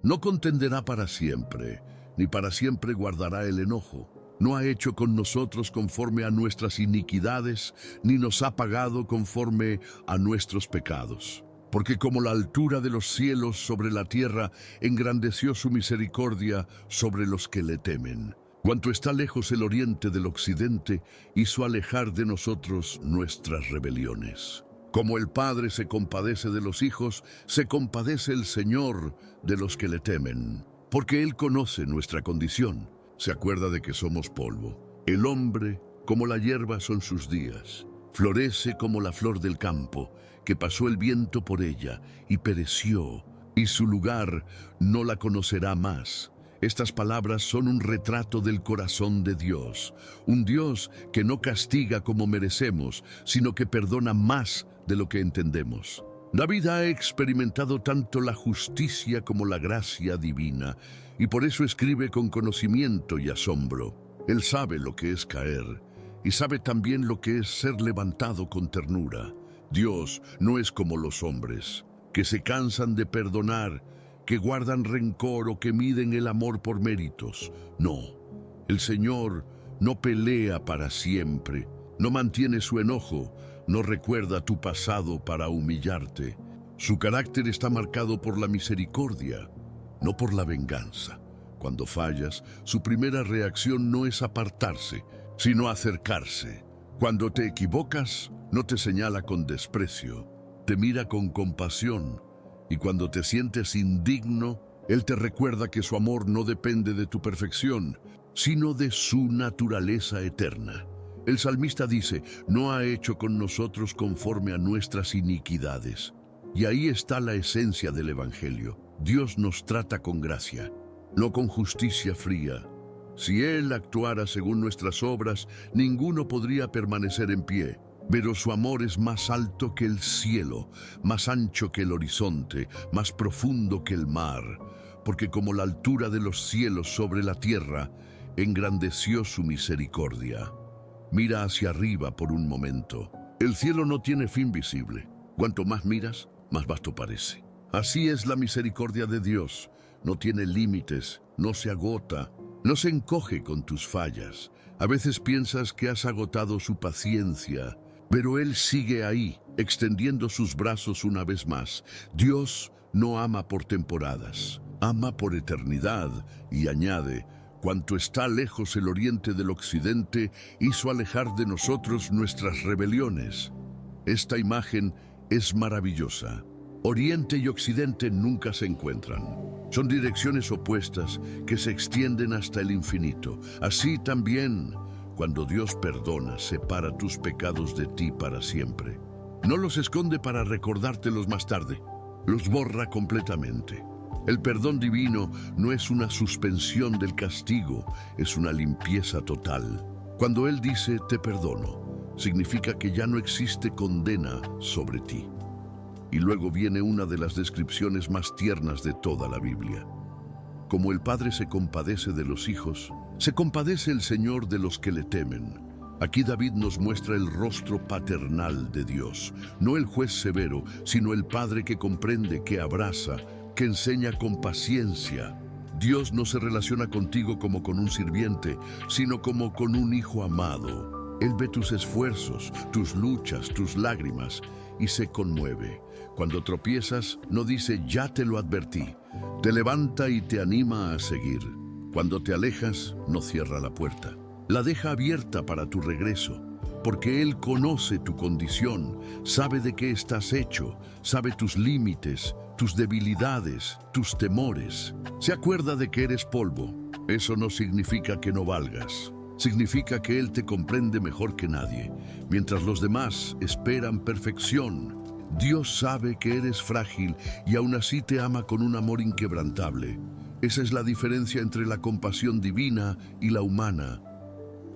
No contenderá para siempre, ni para siempre guardará el enojo. No ha hecho con nosotros conforme a nuestras iniquidades, ni nos ha pagado conforme a nuestros pecados. Porque como la altura de los cielos sobre la tierra, engrandeció su misericordia sobre los que le temen. Cuanto está lejos el oriente del occidente, hizo alejar de nosotros nuestras rebeliones. Como el Padre se compadece de los hijos, se compadece el Señor de los que le temen. Porque Él conoce nuestra condición, se acuerda de que somos polvo. El hombre, como la hierba son sus días, florece como la flor del campo, que pasó el viento por ella y pereció, y su lugar no la conocerá más. Estas palabras son un retrato del corazón de Dios, un Dios que no castiga como merecemos, sino que perdona más de lo que entendemos. David ha experimentado tanto la justicia como la gracia divina, y por eso escribe con conocimiento y asombro. Él sabe lo que es caer, y sabe también lo que es ser levantado con ternura. Dios no es como los hombres, que se cansan de perdonar, que guardan rencor o que miden el amor por méritos. No, el Señor no pelea para siempre, no mantiene su enojo, no recuerda tu pasado para humillarte. Su carácter está marcado por la misericordia, no por la venganza. Cuando fallas, su primera reacción no es apartarse, sino acercarse. Cuando te equivocas, no te señala con desprecio, te mira con compasión. Y cuando te sientes indigno, Él te recuerda que su amor no depende de tu perfección, sino de su naturaleza eterna. El salmista dice, no ha hecho con nosotros conforme a nuestras iniquidades. Y ahí está la esencia del Evangelio. Dios nos trata con gracia, no con justicia fría. Si Él actuara según nuestras obras, ninguno podría permanecer en pie. Pero su amor es más alto que el cielo, más ancho que el horizonte, más profundo que el mar, porque como la altura de los cielos sobre la tierra, engrandeció su misericordia. Mira hacia arriba por un momento. El cielo no tiene fin visible. Cuanto más miras, más vasto parece. Así es la misericordia de Dios. No tiene límites, no se agota, no se encoge con tus fallas. A veces piensas que has agotado su paciencia, pero Él sigue ahí, extendiendo sus brazos una vez más. Dios no ama por temporadas, ama por eternidad, y añade, cuanto está lejos el oriente del occidente, hizo alejar de nosotros nuestras rebeliones. Esta imagen es maravillosa. Oriente y occidente nunca se encuentran. Son direcciones opuestas que se extienden hasta el infinito. Así también, cuando Dios perdona, separa tus pecados de ti para siempre. No los esconde para recordártelos más tarde, los borra completamente. El perdón divino no es una suspensión del castigo, es una limpieza total. Cuando Él dice te perdono, significa que ya no existe condena sobre ti. Y luego viene una de las descripciones más tiernas de toda la Biblia. Como el Padre se compadece de los hijos, se compadece el Señor de los que le temen. Aquí David nos muestra el rostro paternal de Dios, no el juez severo, sino el Padre que comprende, que abraza, que enseña con paciencia. Dios no se relaciona contigo como con un sirviente, sino como con un hijo amado. Él ve tus esfuerzos, tus luchas, tus lágrimas y se conmueve. Cuando tropiezas, no dice ya te lo advertí. Te levanta y te anima a seguir. Cuando te alejas, no cierra la puerta. La deja abierta para tu regreso, porque Él conoce tu condición, sabe de qué estás hecho, sabe tus límites, tus debilidades, tus temores. Se acuerda de que eres polvo. Eso no significa que no valgas. Significa que Él te comprende mejor que nadie. Mientras los demás esperan perfección, Dios sabe que eres frágil y aún así te ama con un amor inquebrantable. Esa es la diferencia entre la compasión divina y la humana.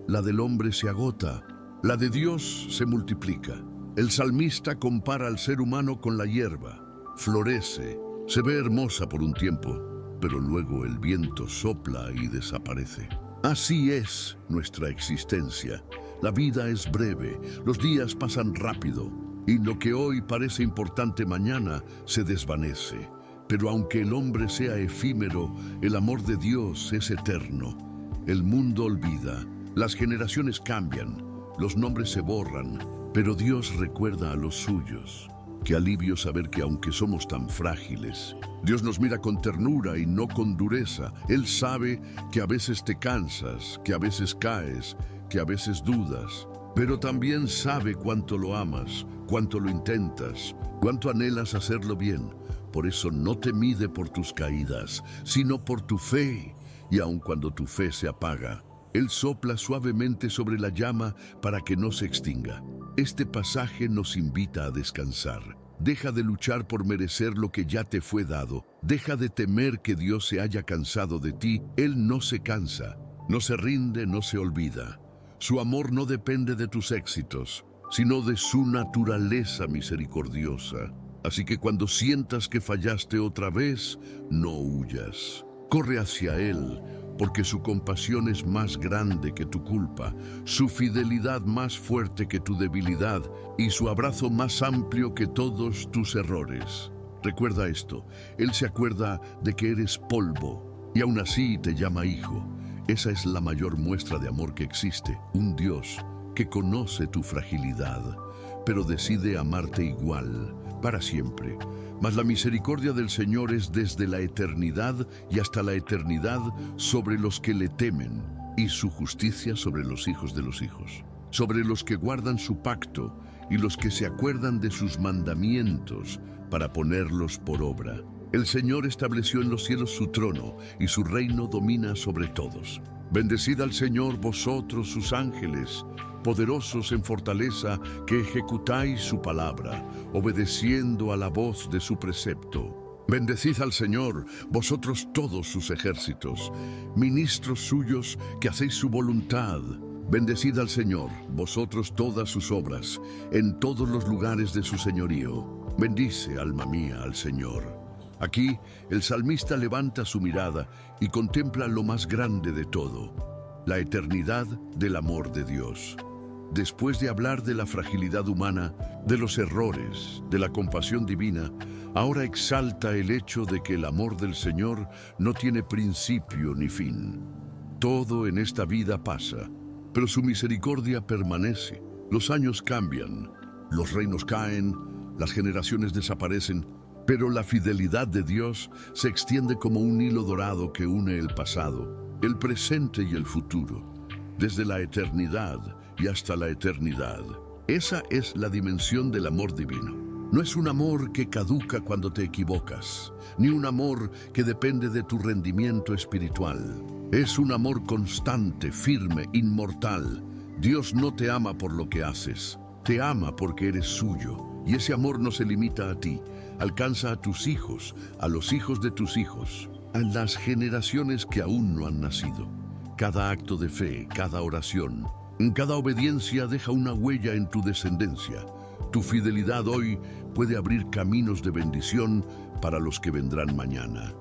La del hombre se agota, la de Dios se multiplica. El salmista compara al ser humano con la hierba. Florece, se ve hermosa por un tiempo, pero luego el viento sopla y desaparece. Así es nuestra existencia. La vida es breve, los días pasan rápido, y lo que hoy parece importante mañana se desvanece. Pero aunque el hombre sea efímero, el amor de Dios es eterno. El mundo olvida, las generaciones cambian, los nombres se borran, pero Dios recuerda a los suyos. Qué alivio saber que aunque somos tan frágiles, Dios nos mira con ternura y no con dureza. Él sabe que a veces te cansas, que a veces caes, que a veces dudas, pero también sabe cuánto lo amas, cuánto lo intentas, cuánto anhelas hacerlo bien. Por eso no te mide por tus caídas, sino por tu fe. Y aun cuando tu fe se apaga, Él sopla suavemente sobre la llama para que no se extinga. Este pasaje nos invita a descansar. Deja de luchar por merecer lo que ya te fue dado. Deja de temer que Dios se haya cansado de ti. Él no se cansa, no se rinde, no se olvida. Su amor no depende de tus éxitos, sino de su naturaleza misericordiosa. Así que cuando sientas que fallaste otra vez, no huyas. Corre hacia Él, porque su compasión es más grande que tu culpa, su fidelidad más fuerte que tu debilidad y su abrazo más amplio que todos tus errores. Recuerda esto, Él se acuerda de que eres polvo y aún así te llama hijo. Esa es la mayor muestra de amor que existe, un Dios que conoce tu fragilidad, pero decide amarte igual, para siempre. Mas la misericordia del Señor es desde la eternidad y hasta la eternidad sobre los que le temen, y su justicia sobre los hijos de los hijos, sobre los que guardan su pacto y los que se acuerdan de sus mandamientos para ponerlos por obra. El Señor estableció en los cielos su trono y su reino domina sobre todos. Bendecid al Señor vosotros sus ángeles, poderosos en fortaleza, que ejecutáis su palabra, obedeciendo a la voz de su precepto. Bendecid al Señor, vosotros todos sus ejércitos, ministros suyos que hacéis su voluntad. Bendecid al Señor, vosotros todas sus obras, en todos los lugares de su señorío. Bendice, alma mía, al Señor. Aquí, el salmista levanta su mirada y contempla lo más grande de todo, la eternidad del amor de Dios. Después de hablar de la fragilidad humana, de los errores, de la compasión divina, ahora exalta el hecho de que el amor del Señor no tiene principio ni fin. Todo en esta vida pasa, pero su misericordia permanece. Los años cambian, los reinos caen, las generaciones desaparecen, pero la fidelidad de Dios se extiende como un hilo dorado que une el pasado, el presente y el futuro, desde la eternidad y hasta la eternidad. Esa es la dimensión del amor divino. No es un amor que caduca cuando te equivocas, ni un amor que depende de tu rendimiento espiritual. Es un amor constante, firme, inmortal. Dios no te ama por lo que haces, te ama porque eres suyo. Y ese amor no se limita a ti, alcanza a tus hijos, a los hijos de tus hijos, a las generaciones que aún no han nacido. Cada acto de fe, cada oración, en cada obediencia deja una huella en tu descendencia. Tu fidelidad hoy puede abrir caminos de bendición para los que vendrán mañana.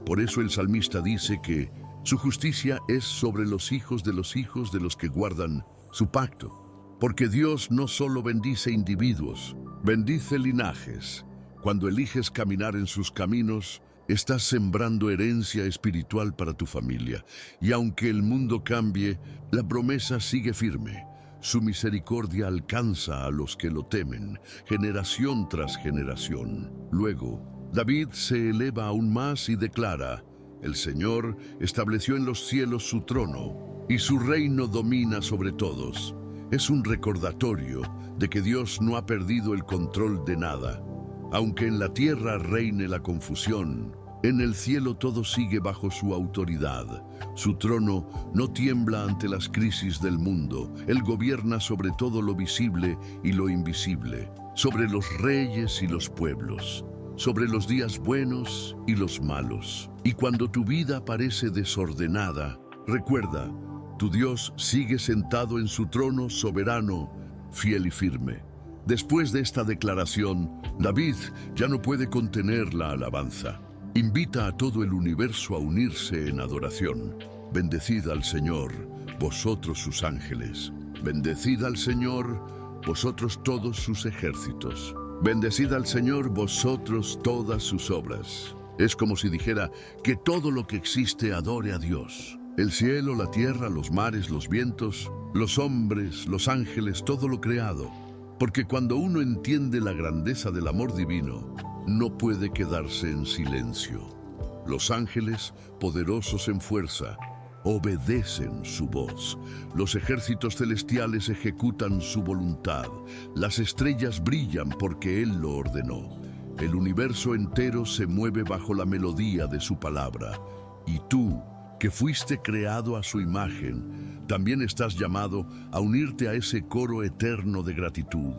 Por eso el salmista dice que su justicia es sobre los hijos de los que guardan su pacto. Porque Dios no solo bendice individuos, bendice linajes. Cuando eliges caminar en sus caminos, estás sembrando herencia espiritual para tu familia. Y aunque el mundo cambie, la promesa sigue firme. Su misericordia alcanza a los que lo temen, generación tras generación. Luego, David se eleva aún más y declara: el Señor estableció en los cielos su trono, y su reino domina sobre todos. Es un recordatorio de que Dios no ha perdido el control de nada. Aunque en la tierra reine la confusión, en el cielo todo sigue bajo su autoridad. Su trono no tiembla ante las crisis del mundo. Él gobierna sobre todo lo visible y lo invisible, sobre los reyes y los pueblos, sobre los días buenos y los malos. Y cuando tu vida parece desordenada, recuerda, tu Dios sigue sentado en su trono soberano, fiel y firme. Después de esta declaración, David ya no puede contener la alabanza. Invita a todo el universo a unirse en adoración. Bendecid al Señor, vosotros sus ángeles. Bendecid al Señor, vosotros todos sus ejércitos. Bendecid al Señor, vosotros todas sus obras. Es como si dijera que todo lo que existe adore a Dios. El cielo, la tierra, los mares, los vientos, los hombres, los ángeles, todo lo creado. Porque cuando uno entiende la grandeza del amor divino, no puede quedarse en silencio. Los ángeles, poderosos en fuerza, obedecen su voz. Los ejércitos celestiales ejecutan su voluntad. Las estrellas brillan porque Él lo ordenó. El universo entero se mueve bajo la melodía de su palabra. Y tú, que fuiste creado a su imagen, también estás llamado a unirte a ese coro eterno de gratitud.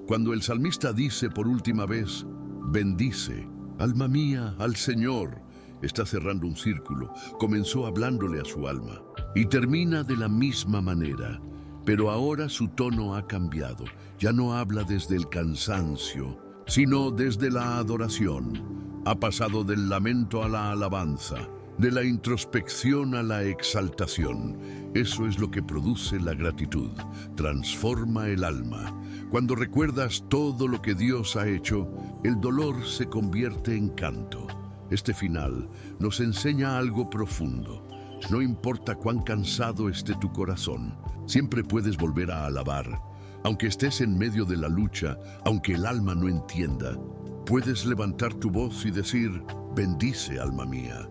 Cuando el salmista dice por última vez: bendice, alma mía, al Señor, está cerrando un círculo. Comenzó hablándole a su alma y termina de la misma manera, pero ahora su tono ha cambiado. Ya no habla desde el cansancio, sino desde la adoración. Ha pasado del lamento a la alabanza, de la introspección a la exaltación. Eso es lo que produce la gratitud. Transforma el alma. Cuando recuerdas todo lo que Dios ha hecho, el dolor se convierte en canto. Este final nos enseña algo profundo. No importa cuán cansado esté tu corazón, siempre puedes volver a alabar. Aunque estés en medio de la lucha, aunque el alma no entienda, puedes levantar tu voz y decir: bendice, alma mía,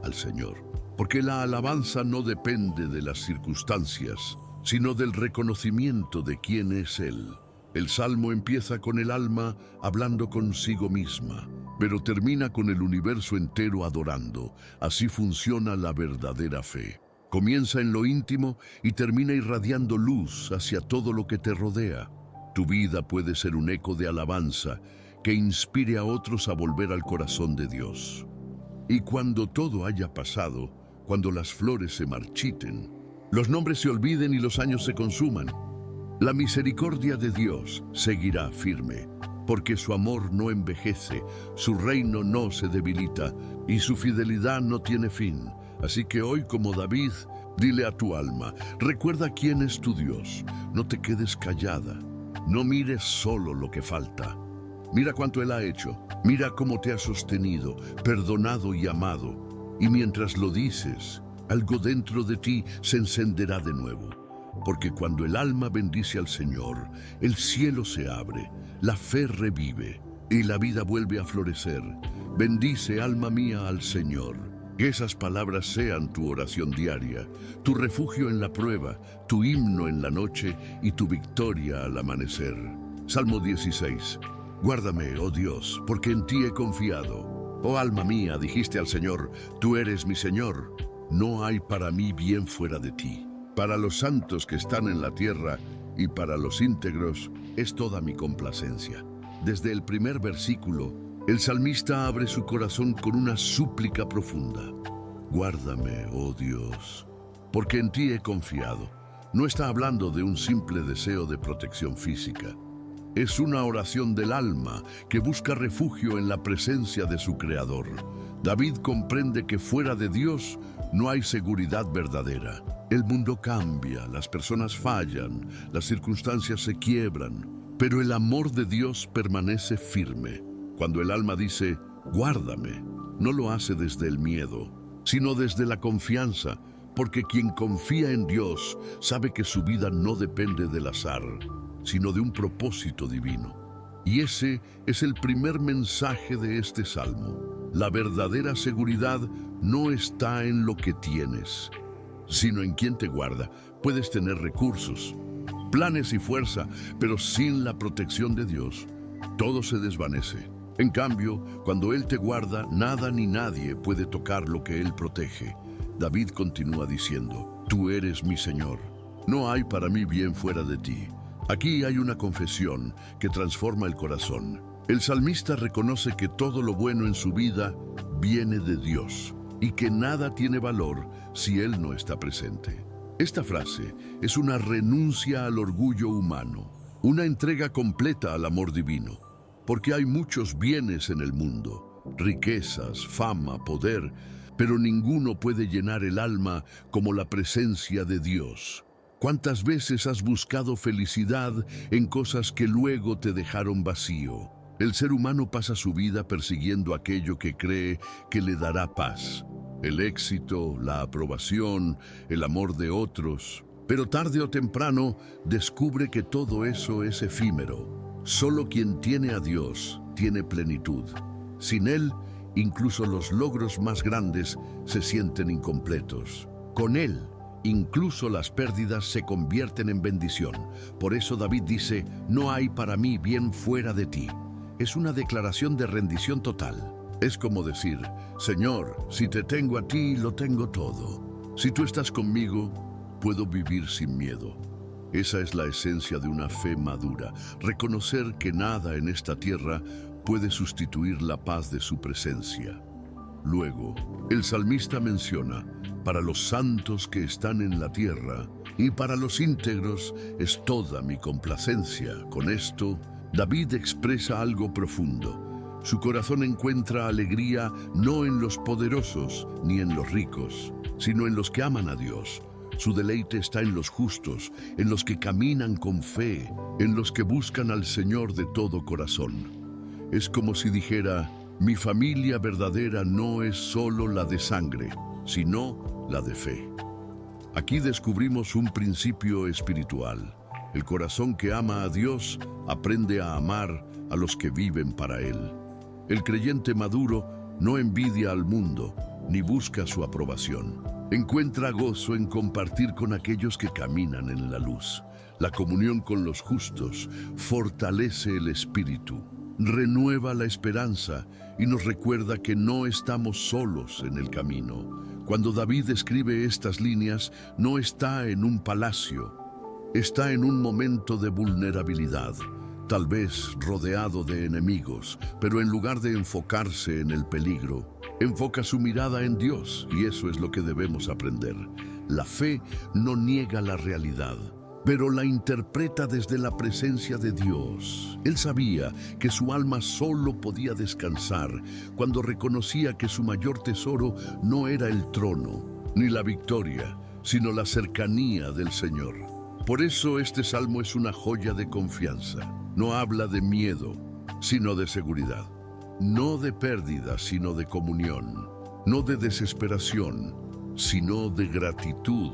al Señor. Porque la alabanza no depende de las circunstancias, sino del reconocimiento de quién es Él. El salmo empieza con el alma hablando consigo misma, pero termina con el universo entero adorando. Así funciona la verdadera fe. Comienza en lo íntimo y termina irradiando luz hacia todo lo que te rodea. Tu vida puede ser un eco de alabanza que inspire a otros a volver al corazón de Dios. Y cuando todo haya pasado, cuando las flores se marchiten, los nombres se olviden y los años se consuman, la misericordia de Dios seguirá firme, porque su amor no envejece, su reino no se debilita y su fidelidad no tiene fin. Así que hoy, como David, dile a tu alma: recuerda quién es tu Dios, no te quedes callada, no mires solo lo que falta. Mira cuánto Él ha hecho, mira cómo te ha sostenido, perdonado y amado. Y mientras lo dices, algo dentro de ti se encenderá de nuevo. Porque cuando el alma bendice al Señor, el cielo se abre, la fe revive y la vida vuelve a florecer. Bendice, alma mía, al Señor. Que esas palabras sean tu oración diaria, tu refugio en la prueba, tu himno en la noche y tu victoria al amanecer. Salmo 16. Guárdame, oh Dios, porque en ti he confiado. Oh alma mía, dijiste al Señor: tú eres mi Señor. No hay para mí bien fuera de ti. Para los santos que están en la tierra y para los íntegros, es toda mi complacencia. Desde el primer versículo, el salmista abre su corazón con una súplica profunda. Guárdame, oh Dios, porque en ti he confiado. No está hablando de un simple deseo de protección física. Es una oración del alma que busca refugio en la presencia de su Creador. David comprende que fuera de Dios no hay seguridad verdadera. El mundo cambia, las personas fallan, las circunstancias se quiebran, pero el amor de Dios permanece firme. Cuando el alma dice, guárdame, no lo hace desde el miedo, sino desde la confianza, porque quien confía en Dios sabe que su vida no depende del azar, sino de un propósito divino. Y ese es el primer mensaje de este salmo. La verdadera seguridad no está en lo que tienes, sino en quien te guarda. Puedes tener recursos, planes y fuerza, pero sin la protección de Dios, todo se desvanece. En cambio, cuando Él te guarda, nada ni nadie puede tocar lo que Él protege. David continúa diciendo, tú eres mi Señor, no hay para mí bien fuera de ti. Aquí hay una confesión que transforma el corazón. El salmista reconoce que todo lo bueno en su vida viene de Dios y que nada tiene valor si Él no está presente. Esta frase es una renuncia al orgullo humano, una entrega completa al amor divino, porque hay muchos bienes en el mundo, riquezas, fama, poder, pero ninguno puede llenar el alma como la presencia de Dios. ¿Cuántas veces has buscado felicidad en cosas que luego te dejaron vacío? El ser humano pasa su vida persiguiendo aquello que cree que le dará paz. El éxito, la aprobación, el amor de otros. Pero tarde o temprano descubre que todo eso es efímero. Solo quien tiene a Dios tiene plenitud. Sin Él, incluso los logros más grandes se sienten incompletos. Con Él, incluso las pérdidas se convierten en bendición. Por eso David dice, no hay para mí bien fuera de ti. Es una declaración de rendición total. Es como decir, Señor, si te tengo a ti, lo tengo todo. Si tú estás conmigo, puedo vivir sin miedo. Esa es la esencia de una fe madura, reconocer que nada en esta tierra puede sustituir la paz de su presencia. Luego, el salmista menciona, para los santos que están en la tierra y para los íntegros es toda mi complacencia. Con esto, David expresa algo profundo. Su corazón encuentra alegría no en los poderosos ni en los ricos, sino en los que aman a Dios. Su deleite está en los justos, en los que caminan con fe, en los que buscan al Señor de todo corazón. Es como si dijera, mi familia verdadera no es solo la de sangre, sino la de fe. Aquí descubrimos un principio espiritual. El corazón que ama a Dios aprende a amar a los que viven para Él. El creyente maduro no envidia al mundo ni busca su aprobación. Encuentra gozo en compartir con aquellos que caminan en la luz. La comunión con los justos fortalece el espíritu, renueva la esperanza y nos recuerda que no estamos solos en el camino. Cuando David escribe estas líneas, no está en un palacio, está en un momento de vulnerabilidad, tal vez rodeado de enemigos, pero en lugar de enfocarse en el peligro, enfoca su mirada en Dios, y eso es lo que debemos aprender. La fe no niega la realidad, pero la interpreta desde la presencia de Dios. Él sabía que su alma solo podía descansar cuando reconocía que su mayor tesoro no era el trono ni la victoria, sino la cercanía del Señor. Por eso este salmo es una joya de confianza. No habla de miedo, sino de seguridad. No de pérdida, sino de comunión. No de desesperación, sino de gratitud.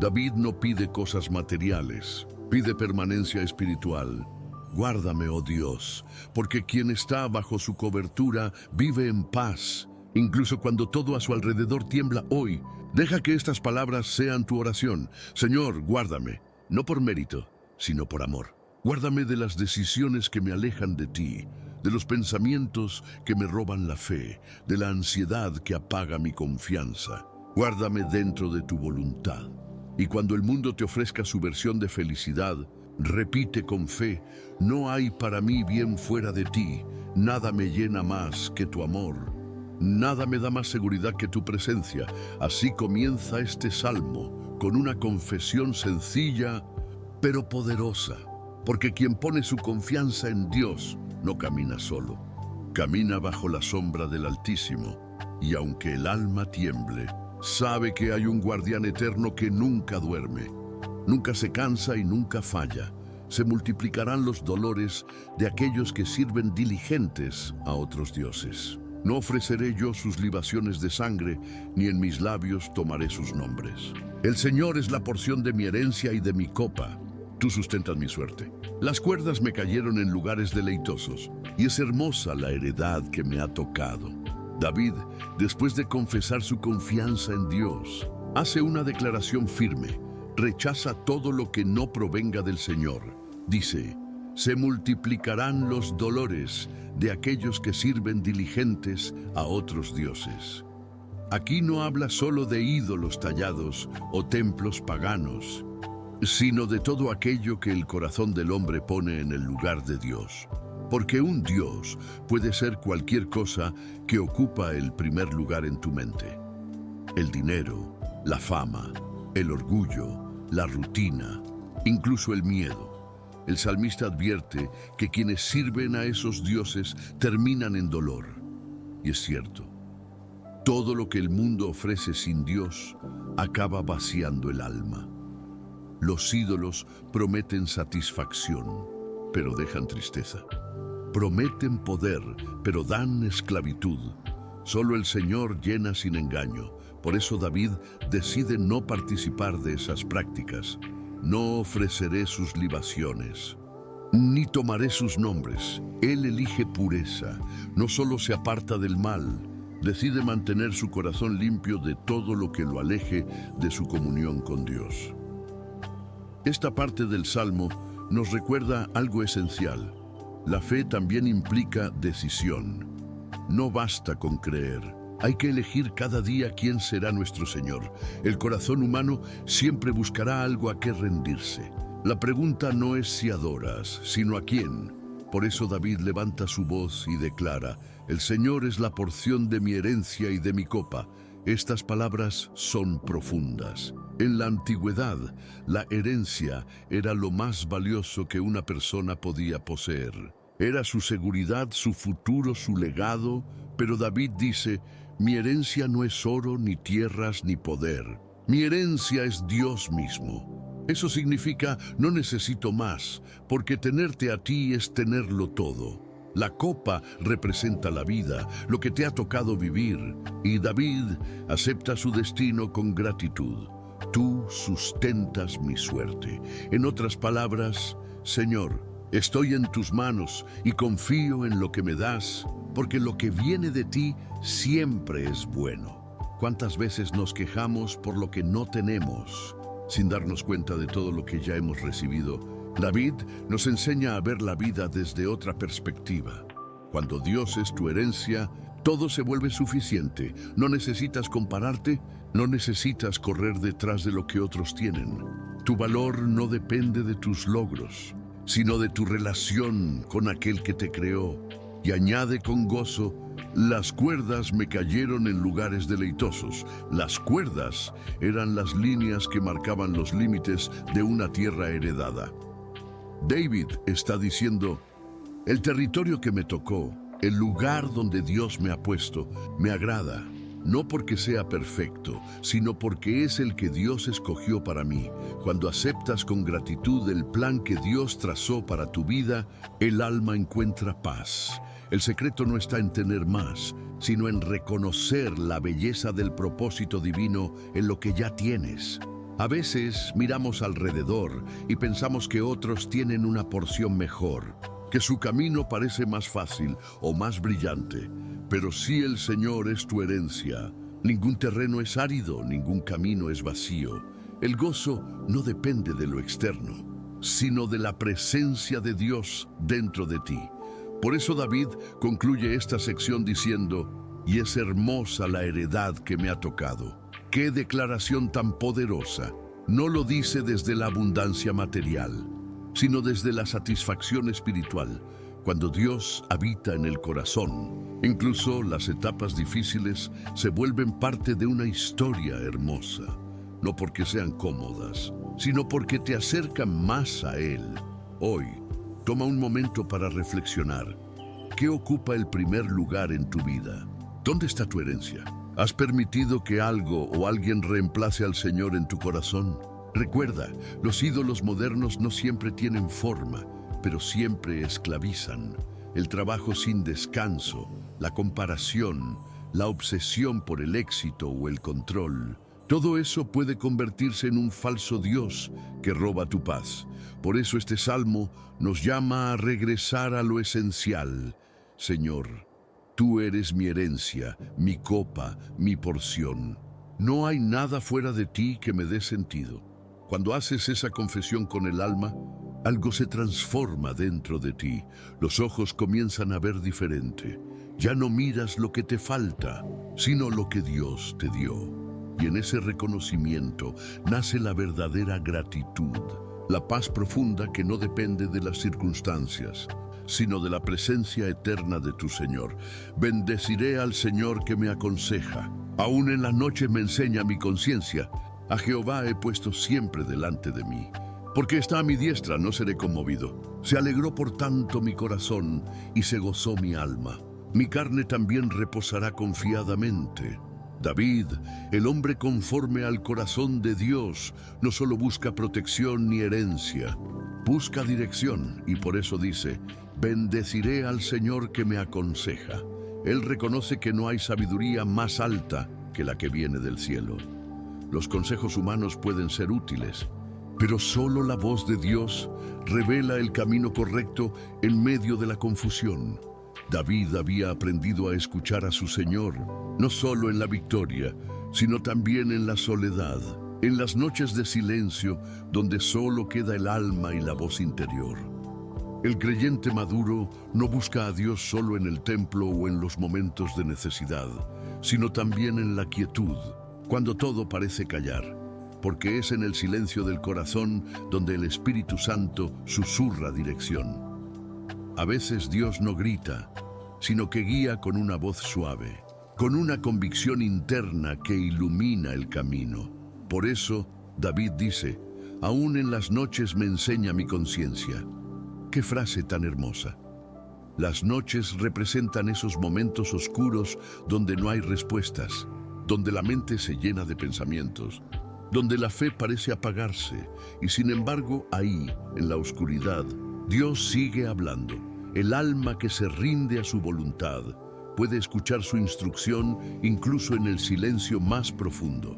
David no pide cosas materiales, pide permanencia espiritual. Guárdame, oh Dios, porque quien está bajo su cobertura vive en paz, incluso cuando todo a su alrededor tiembla hoy. Deja que estas palabras sean tu oración. Señor, guárdame, no por mérito, sino por amor. Guárdame de las decisiones que me alejan de ti, de los pensamientos que me roban la fe, de la ansiedad que apaga mi confianza. Guárdame dentro de tu voluntad. Y cuando el mundo te ofrezca su versión de felicidad, Repite con fe: no hay para mí bien fuera de ti, nada me llena más que tu amor. Nada me da más seguridad que tu presencia. Así comienza este salmo, con una confesión sencilla, pero poderosa, porque quien pone su confianza en Dios no camina solo, camina bajo la sombra del Altísimo, y aunque el alma tiemble, sabe que hay un guardián eterno que nunca duerme, nunca se cansa y nunca falla. Se multiplicarán los dolores de aquellos que sirven diligentes a otros dioses. No ofreceré yo sus libaciones de sangre, ni en mis labios tomaré sus nombres. El Señor es la porción de mi herencia y de mi copa. Tú sustentas mi suerte. Las cuerdas me cayeron en lugares deleitosos, y es hermosa la heredad que me ha tocado. David, después de confesar su confianza en Dios, hace una declaración firme. Rechaza todo lo que no provenga del Señor. Dice: se multiplicarán los dolores de aquellos que sirven diligentes a otros dioses. Aquí no habla solo de ídolos tallados o templos paganos, sino de todo aquello que el corazón del hombre pone en el lugar de Dios. Porque un Dios puede ser cualquier cosa que ocupa el primer lugar en tu mente. El dinero, la fama, el orgullo, la rutina, incluso el miedo. El salmista advierte que quienes sirven a esos dioses terminan en dolor. Y es cierto, todo lo que el mundo ofrece sin Dios acaba vaciando el alma. Los ídolos prometen satisfacción, pero dejan tristeza. Prometen poder, pero dan esclavitud. Solo el Señor llena sin engaño. Por eso David decide no participar de esas prácticas. No ofreceré sus libaciones, ni tomaré sus nombres. Él elige pureza, no solo se aparta del mal, decide mantener su corazón limpio de todo lo que lo aleje de su comunión con Dios. Esta parte del Salmo nos recuerda algo esencial. La fe también implica decisión. No basta con creer. Hay que elegir cada día quién será nuestro Señor. El corazón humano siempre buscará algo a qué rendirse. La pregunta no es si adoras, sino a quién. Por eso David levanta su voz y declara: el Señor es la porción de mi herencia y de mi copa. Estas palabras son profundas. En la antigüedad, la herencia era lo más valioso que una persona podía poseer. Era su seguridad, su futuro, su legado. Pero David dice: mi herencia no es oro, ni tierras, ni poder. Mi herencia es Dios mismo. Eso significa: no necesito más, porque tenerte a ti es tenerlo todo. La copa representa la vida, lo que te ha tocado vivir, y David acepta su destino con gratitud. Tú sustentas mi suerte. En otras palabras: Señor, estoy en tus manos y confío en lo que me das, porque lo que viene de ti siempre es bueno. ¿Cuántas veces nos quejamos por lo que no tenemos, sin darnos cuenta de todo lo que ya hemos recibido? David nos enseña a ver la vida desde otra perspectiva. Cuando Dios es tu herencia, todo se vuelve suficiente. No necesitas compararte, no necesitas correr detrás de lo que otros tienen. Tu valor no depende de tus logros, sino de tu relación con aquel que te creó. Y añade con gozo: las cuerdas me cayeron en lugares deleitosos. Las cuerdas eran las líneas que marcaban los límites de una tierra heredada. David está diciendo: el territorio que me tocó, el lugar donde Dios me ha puesto, me agrada. No porque sea perfecto, sino porque es el que Dios escogió para mí. Cuando aceptas con gratitud el plan que Dios trazó para tu vida, el alma encuentra paz. El secreto no está en tener más, sino en reconocer la belleza del propósito divino en lo que ya tienes. A veces miramos alrededor y pensamos que otros tienen una porción mejor, que su camino parece más fácil o más brillante. Pero si el Señor es tu herencia, ningún terreno es árido, ningún camino es vacío. El gozo no depende de lo externo, sino de la presencia de Dios dentro de ti. Por eso David concluye esta sección diciendo: y es hermosa la heredad que me ha tocado. ¡Qué declaración tan poderosa! No lo dice desde la abundancia material, sino desde la satisfacción espiritual, cuando Dios habita en el corazón. Incluso las etapas difíciles se vuelven parte de una historia hermosa, no porque sean cómodas, sino porque te acercan más a Él. Hoy, toma un momento para reflexionar. ¿Qué ocupa el primer lugar en tu vida? ¿Dónde está tu herencia? ¿Has permitido que algo o alguien reemplace al Señor en tu corazón? Recuerda, los ídolos modernos no siempre tienen forma, pero siempre esclavizan. El trabajo sin descanso, la comparación, la obsesión por el éxito o el control. Todo eso puede convertirse en un falso Dios que roba tu paz. Por eso este salmo nos llama a regresar a lo esencial. Señor, tú eres mi herencia, mi copa, mi porción. No hay nada fuera de ti que me dé sentido. Cuando haces esa confesión con el alma, algo se transforma dentro de ti. Los ojos comienzan a ver diferente. Ya no miras lo que te falta, sino lo que Dios te dio. Y en ese reconocimiento nace la verdadera gratitud, la paz profunda que no depende de las circunstancias, sino de la presencia eterna de tu Señor. Bendeciré al Señor que me aconseja. Aún en la noche me enseña mi conciencia. A Jehová he puesto siempre delante de mí. Porque está a mi diestra, no seré conmovido. Se alegró por tanto mi corazón y se gozó mi alma. Mi carne también reposará confiadamente. David, el hombre conforme al corazón de Dios, no solo busca protección ni herencia, busca dirección y por eso dice, bendeciré al Señor que me aconseja. Él reconoce que no hay sabiduría más alta que la que viene del cielo. Los consejos humanos pueden ser útiles, pero solo la voz de Dios revela el camino correcto en medio de la confusión. David había aprendido a escuchar a su Señor, no solo en la victoria, sino también en la soledad, en las noches de silencio donde solo queda el alma y la voz interior. El creyente maduro no busca a Dios solo en el templo o en los momentos de necesidad, sino también en la quietud, cuando todo parece callar, porque es en el silencio del corazón donde el Espíritu Santo susurra dirección. A veces Dios no grita, sino que guía con una voz suave, con una convicción interna que ilumina el camino. Por eso, David dice, aún en las noches me enseña mi conciencia. ¡Qué frase tan hermosa! Las noches representan esos momentos oscuros donde no hay respuestas, donde la mente se llena de pensamientos, donde la fe parece apagarse, y sin embargo ahí, en la oscuridad, Dios sigue hablando. El alma que se rinde a su voluntad puede escuchar su instrucción incluso en el silencio más profundo.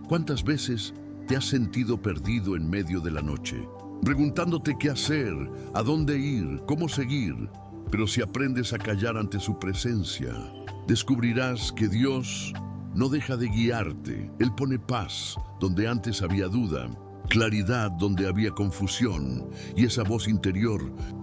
¿Cuántas veces te has sentido perdido en medio de la noche, preguntándote qué hacer, a dónde ir, cómo seguir? Pero si aprendes a callar ante su presencia, descubrirás que Dios no deja de guiarte. Él pone paz donde antes había duda, claridad donde había confusión, y esa voz interior,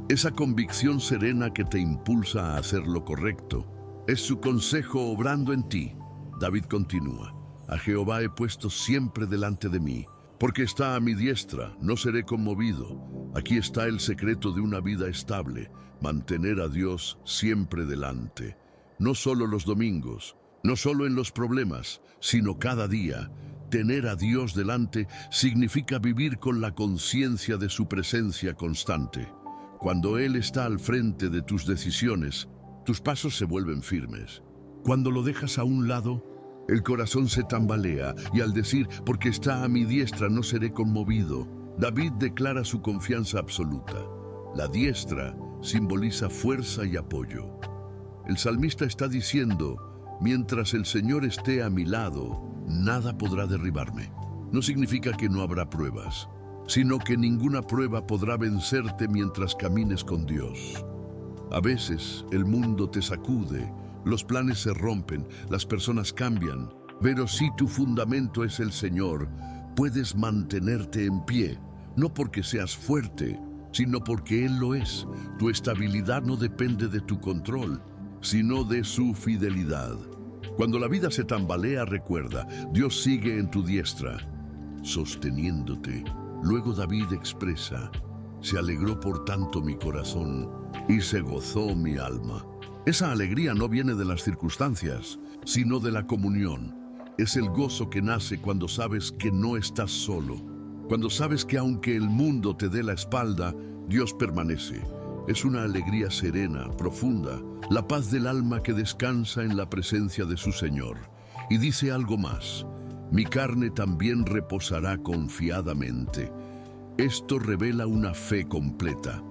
esa convicción serena que te impulsa a hacer lo correcto. Es su consejo obrando en ti. David continúa, a Jehová he puesto siempre delante de mí, porque está a mi diestra, no seré conmovido. Aquí está el secreto de una vida estable, mantener a Dios siempre delante. No solo los domingos, no solo en los problemas, sino cada día. Tener a Dios delante significa vivir con la conciencia de su presencia constante. Cuando Él está al frente de tus decisiones, tus pasos se vuelven firmes. Cuando lo dejas a un lado, el corazón se tambalea y al decir, porque está a mi diestra no seré conmovido, David declara su confianza absoluta. La diestra simboliza fuerza y apoyo. El salmista está diciendo, mientras el Señor esté a mi lado, nada podrá derribarme. No significa que no habrá pruebas, sino que ninguna prueba podrá vencerte mientras camines con Dios. A veces el mundo te sacude, los planes se rompen, las personas cambian, pero si tu fundamento es el Señor, puedes mantenerte en pie, no porque seas fuerte, sino porque Él lo es. Tu estabilidad no depende de tu control, sino de su fidelidad. Cuando la vida se tambalea, recuerda, Dios sigue en tu diestra, sosteniéndote. Luego David expresa, Se alegró por tanto mi corazón y se gozó mi alma. Esa alegría no viene de las circunstancias, sino de la comunión. Es el gozo que nace cuando sabes que no estás solo, cuando sabes que aunque el mundo te dé la espalda, Dios permanece. Es una alegría serena, profunda, la paz del alma que descansa en la presencia de su Señor. Y dice algo más: mi carne también reposará confiadamente. Esto revela una fe completa.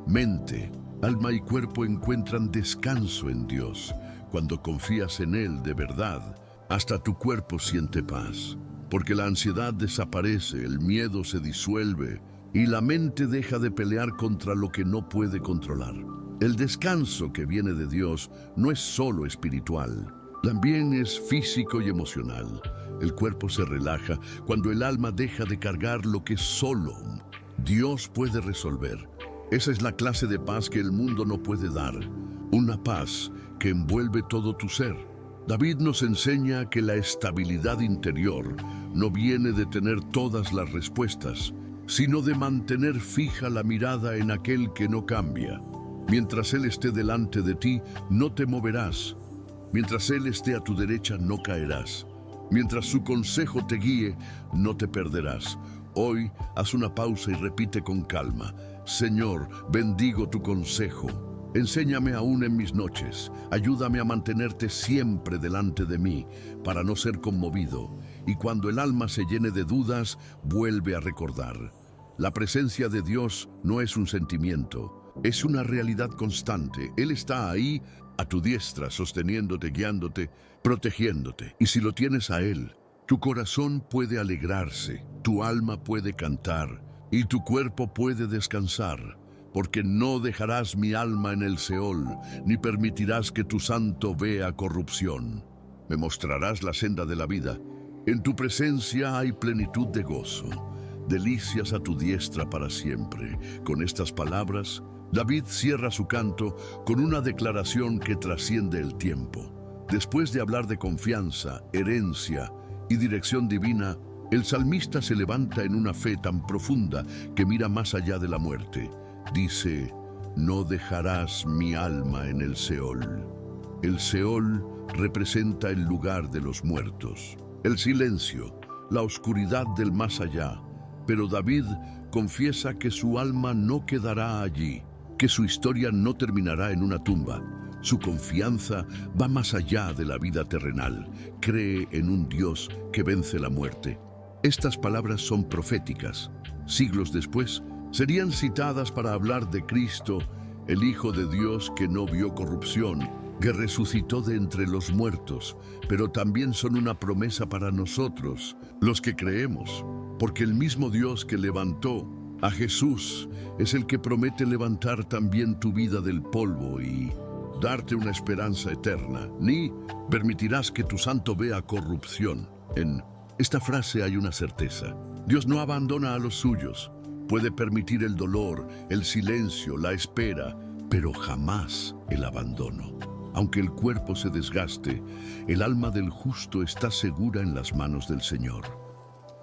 Mente, alma y cuerpo encuentran descanso en Dios. Cuando confías en Él de verdad, hasta tu cuerpo siente paz, porque la ansiedad desaparece, el miedo se disuelve y la mente deja de pelear contra lo que no puede controlar. El descanso que viene de Dios no es solo espiritual, también es físico y emocional. El cuerpo se relaja cuando el alma deja de cargar lo que solo Dios puede resolver. Esa es la clase de paz que el mundo no puede dar, una paz que envuelve todo tu ser. David nos enseña que la estabilidad interior no viene de tener todas las respuestas, sino de mantener fija la mirada en aquel que no cambia. Mientras Él esté delante de ti, no te moverás. Mientras Él esté a tu derecha, no caerás. Mientras su consejo te guíe, no te perderás. Hoy, haz una pausa y repite con calma: Señor, bendigo tu consejo. Enséñame aún en mis noches. Ayúdame a mantenerte siempre delante de mí, para no ser conmovido. Y cuando el alma se llene de dudas, vuelve a recordar. La presencia de Dios no es un sentimiento, es una realidad constante. Él está ahí, a tu diestra, sosteniéndote, guiándote, protegiéndote. Y si lo tienes a Él, tu corazón puede alegrarse, tu alma puede cantar y tu cuerpo puede descansar, porque no dejarás mi alma en el Seol, ni permitirás que tu santo vea corrupción. Me mostrarás la senda de la vida. En tu presencia hay plenitud de gozo, delicias a tu diestra para siempre. Con estas palabras, David cierra su canto con una declaración que trasciende el tiempo. Después de hablar de confianza, herencia y dirección divina, el salmista se levanta en una fe tan profunda que mira más allá de la muerte. Dice: no dejarás mi alma en el Seol. El Seol representa el lugar de los muertos, el silencio, la oscuridad del más allá. Pero David confiesa que su alma no quedará allí, que su historia no terminará en una tumba. Su confianza va más allá de la vida terrenal. Cree en un Dios que vence la muerte. Estas palabras son proféticas. Siglos después, serían citadas para hablar de Cristo, el Hijo de Dios que no vio corrupción, que resucitó de entre los muertos, pero también son una promesa para nosotros, los que creemos, porque el mismo Dios que levantó a Jesús es el que promete levantar también tu vida del polvo y darte una esperanza eterna, ni permitirás que tu santo vea corrupción. En esta frase hay una certeza: Dios no abandona a los suyos. Puede permitir el dolor, el silencio, la espera, pero jamás el abandono. Aunque el cuerpo se desgaste, el alma del justo está segura en las manos del Señor.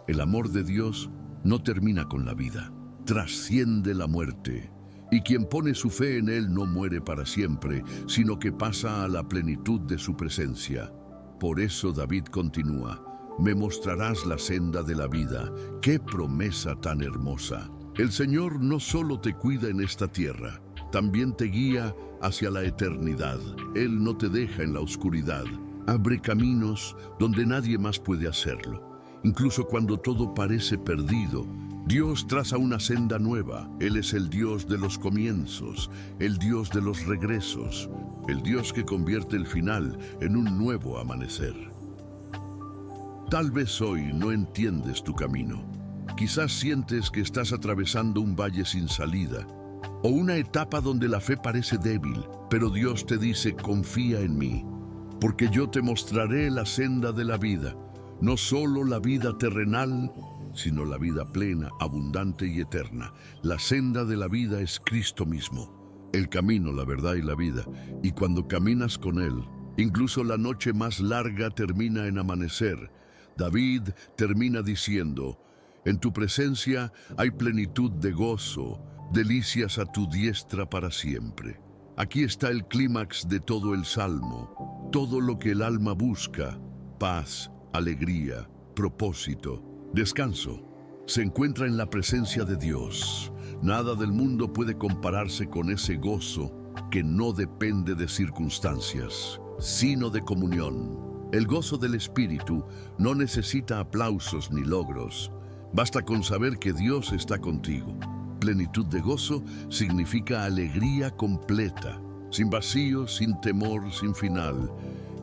El amor de Dios no termina con la vida, trasciende la muerte. Y quien pone su fe en Él no muere para siempre, sino que pasa a la plenitud de su presencia. Por eso David continúa: me mostrarás la senda de la vida. ¡Qué promesa tan hermosa! El Señor no solo te cuida en esta tierra, también te guía hacia la eternidad. Él no te deja en la oscuridad. Abre caminos donde nadie más puede hacerlo. Incluso cuando todo parece perdido, Dios traza una senda nueva. Él es el Dios de los comienzos, el Dios de los regresos, el Dios que convierte el final en un nuevo amanecer. Tal vez hoy no entiendes tu camino. Quizás sientes que estás atravesando un valle sin salida, o una etapa donde la fe parece débil, pero Dios te dice: confía en mí, porque yo te mostraré la senda de la vida, no solo la vida terrenal, sino la vida plena, abundante y eterna. La senda de la vida es Cristo mismo, el camino, la verdad y la vida. Y cuando caminas con Él, incluso la noche más larga termina en amanecer. David termina diciendo: en tu presencia hay plenitud de gozo, delicias a tu diestra para siempre. Aquí está el clímax de todo el Salmo, todo lo que el alma busca: paz, alegría, propósito, descanso. Se encuentra en la presencia de Dios. Nada del mundo puede compararse con ese gozo que no depende de circunstancias, sino de comunión. El gozo del Espíritu no necesita aplausos ni logros. Basta con saber que Dios está contigo. Plenitud de gozo significa alegría completa, sin vacío, sin temor, sin final.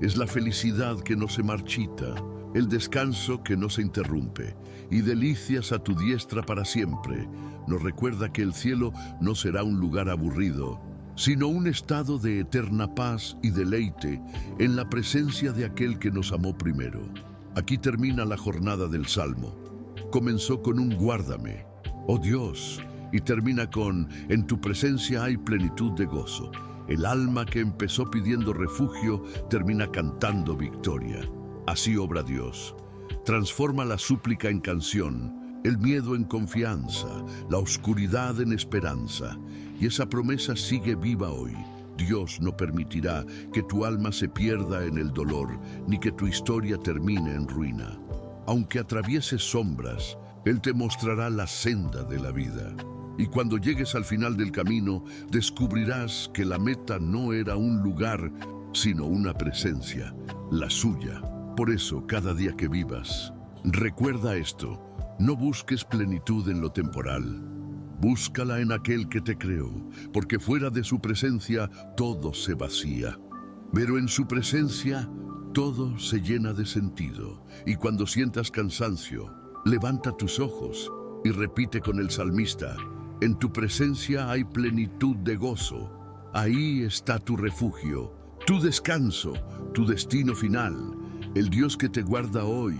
Es la felicidad que no se marchita, el descanso que no se interrumpe, y delicias a tu diestra para siempre. Nos recuerda que el cielo no será un lugar aburrido, sino un estado de eterna paz y deleite en la presencia de aquel que nos amó primero. Aquí termina la jornada del Salmo. Comenzó con un guárdame, oh Dios, y termina con: en tu presencia hay plenitud de gozo. El alma que empezó pidiendo refugio termina cantando victoria. Así obra Dios. Transforma la súplica en canción, el miedo en confianza, la oscuridad en esperanza. Y esa promesa sigue viva hoy. Dios no permitirá que tu alma se pierda en el dolor, ni que tu historia termine en ruina. Aunque atravieses sombras, Él te mostrará la senda de la vida. Y cuando llegues al final del camino, descubrirás que la meta no era un lugar, sino una presencia, la suya. Por eso, cada día que vivas, recuerda esto: no busques plenitud en lo temporal. Búscala en aquel que te creó, porque fuera de su presencia todo se vacía. Pero en su presencia todo se llena de sentido. Y cuando sientas cansancio, levanta tus ojos y repite con el salmista: en tu presencia hay plenitud de gozo. Ahí está tu refugio, tu descanso, tu destino final. El Dios que te guarda hoy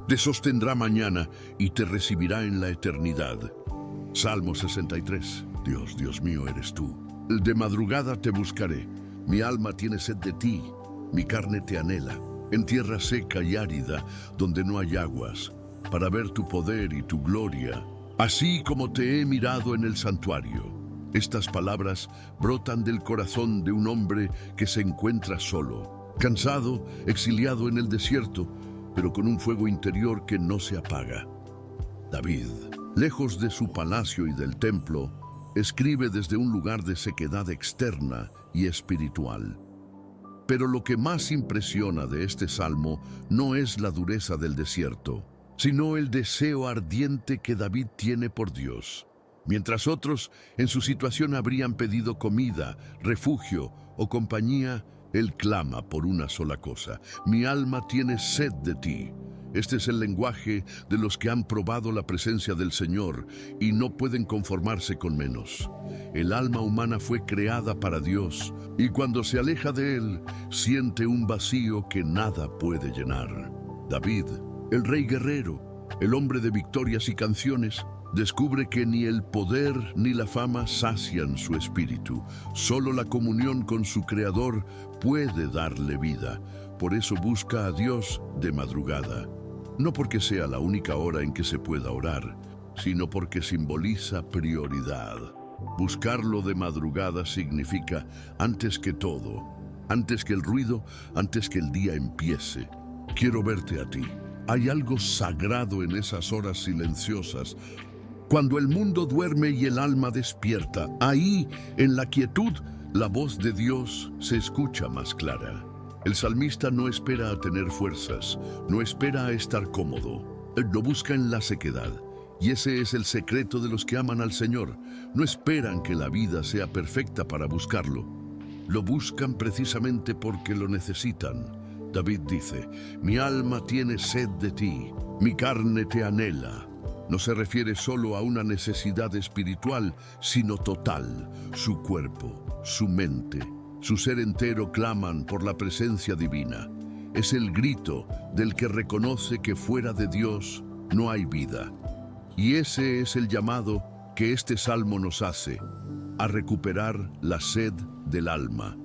te sostendrá mañana y te recibirá en la eternidad. Salmo 63. Dios, Dios mío, eres tú. De madrugada te buscaré. Mi alma tiene sed de ti, mi carne te anhela, en tierra seca y árida, donde no hay aguas, para ver tu poder y tu gloria, así como te he mirado en el santuario. Estas palabras brotan del corazón de un hombre que se encuentra solo, cansado, exiliado en el desierto, pero con un fuego interior que no se apaga. David, lejos de su palacio y del templo, escribe desde un lugar de sequedad externa y espiritual. Pero lo que más impresiona de este salmo no es la dureza del desierto, sino el deseo ardiente que David tiene por Dios. Mientras otros en su situación habrían pedido comida, refugio o compañía, él clama por una sola cosa: mi alma tiene sed de ti. Este es el lenguaje de los que han probado la presencia del Señor y no pueden conformarse con menos. El alma humana fue creada para Dios y cuando se aleja de Él, siente un vacío que nada puede llenar. David, el rey guerrero, el hombre de victorias y canciones, descubre que ni el poder ni la fama sacian su espíritu. Solo la comunión con su Creador puede darle vida. Por eso busca a Dios de madrugada. No porque sea la única hora en que se pueda orar, sino porque simboliza prioridad. Buscarlo de madrugada significa antes que todo, antes que el ruido, antes que el día empiece. Quiero verte a ti. Hay algo sagrado en esas horas silenciosas, cuando el mundo duerme y el alma despierta. Ahí, en la quietud, la voz de Dios se escucha más clara. El salmista no espera a tener fuerzas, no espera a estar cómodo. Él lo busca en la sequedad. Y ese es el secreto de los que aman al Señor. No esperan que la vida sea perfecta para buscarlo. Lo buscan precisamente porque lo necesitan. David dice: mi alma tiene sed de ti, mi carne te anhela. No se refiere solo a una necesidad espiritual, sino total. Su cuerpo, su mente, su ser entero claman por la presencia divina. Es el grito del que reconoce que fuera de Dios no hay vida. Y ese es el llamado que este salmo nos hace, a recuperar la sed del alma.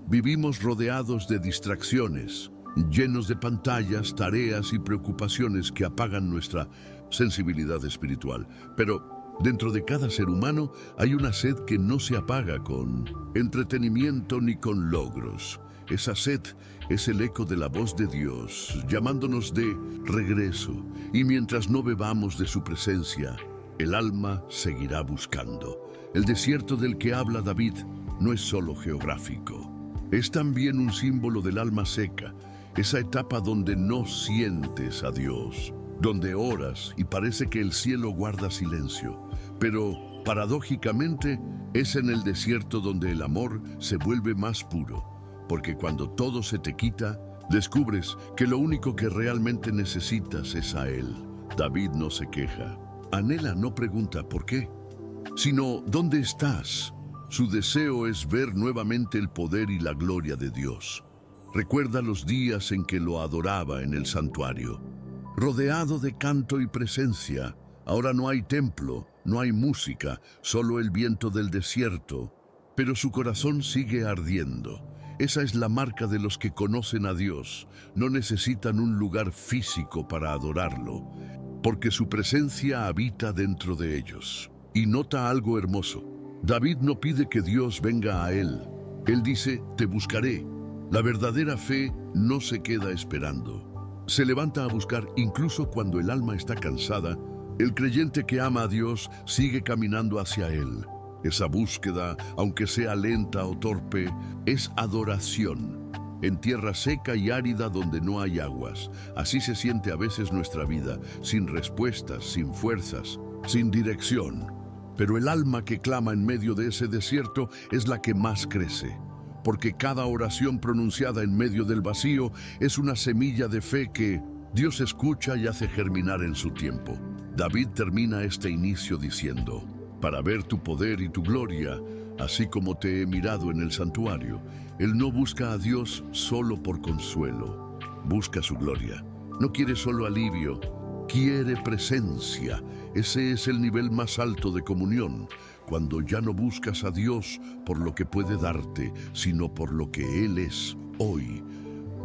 Vivimos rodeados de distracciones, llenos de pantallas, tareas y preocupaciones que apagan nuestra sensibilidad espiritual. Pero Dentro de cada ser humano hay una sed que no se apaga con entretenimiento ni con logros. Esa sed es el eco de la voz de Dios, llamándonos de regreso, y mientras no bebamos de su presencia, el alma seguirá buscando. El desierto del que habla David no es solo geográfico, es también un símbolo del alma seca, esa etapa donde no sientes a Dios, donde oras y parece que el cielo guarda silencio, pero paradójicamente es en el desierto donde el amor se vuelve más puro, porque cuando todo se te quita, descubres que lo único que realmente necesitas es a Él. David no se queja, anhela, no pregunta por qué, sino ¿dónde estás? Su deseo es ver nuevamente el poder y la gloria de Dios. Recuerda los días en que lo adoraba en el santuario, rodeado de canto y presencia. Ahora no hay templo, no hay música, solo el viento del desierto, pero su corazón sigue ardiendo. Esa es la marca de los que conocen a Dios. No necesitan un lugar físico para adorarlo, porque su presencia habita dentro de ellos. Y nota algo hermoso. David no pide que Dios venga a él. Él dice, te buscaré. La verdadera fe no se queda esperando. Se levanta a buscar incluso cuando el alma está cansada. El creyente que ama a Dios sigue caminando hacia Él. Esa búsqueda, aunque sea lenta o torpe, es adoración. En tierra seca y árida donde no hay aguas. Así se siente a veces nuestra vida, sin respuestas, sin fuerzas, sin dirección. Pero el alma que clama en medio de ese desierto es la que más crece, porque cada oración pronunciada en medio del vacío es una semilla de fe que Dios escucha y hace germinar en su tiempo. David termina este inicio diciendo, para ver tu poder y tu gloria, así como te he mirado en el santuario. Él no busca a Dios solo por consuelo, busca su gloria. No quiere solo alivio, quiere presencia. Ese es el nivel más alto de comunión, cuando ya no buscas a Dios por lo que puede darte, sino por lo que Él es hoy.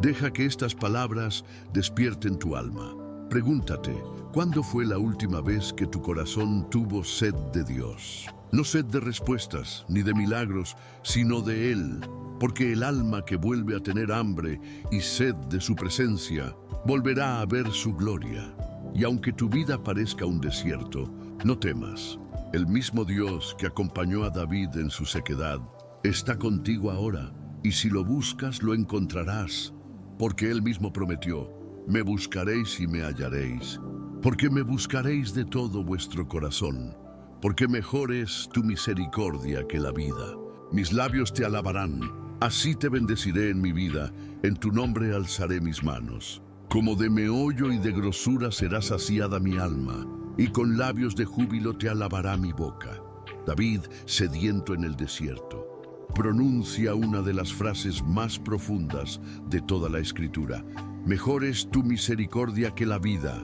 Deja que estas palabras despierten tu alma. Pregúntate, ¿cuándo fue la última vez que tu corazón tuvo sed de Dios? No sed de respuestas ni de milagros, sino de Él, porque el alma que vuelve a tener hambre y sed de su presencia, volverá a ver su gloria. Y aunque tu vida parezca un desierto, no temas. El mismo Dios que acompañó a David en su sequedad, está contigo ahora, y si lo buscas, lo encontrarás, porque Él mismo prometió, me buscaréis y me hallaréis, porque me buscaréis de todo vuestro corazón, porque mejor es tu misericordia que la vida. Mis labios te alabarán, así te bendeciré en mi vida, en tu nombre alzaré mis manos. Como de meollo y de grosura será saciada mi alma, y con labios de júbilo te alabará mi boca. David, sediento en el desierto, pronuncia una de las frases más profundas de toda la Escritura. Mejor es tu misericordia que la vida.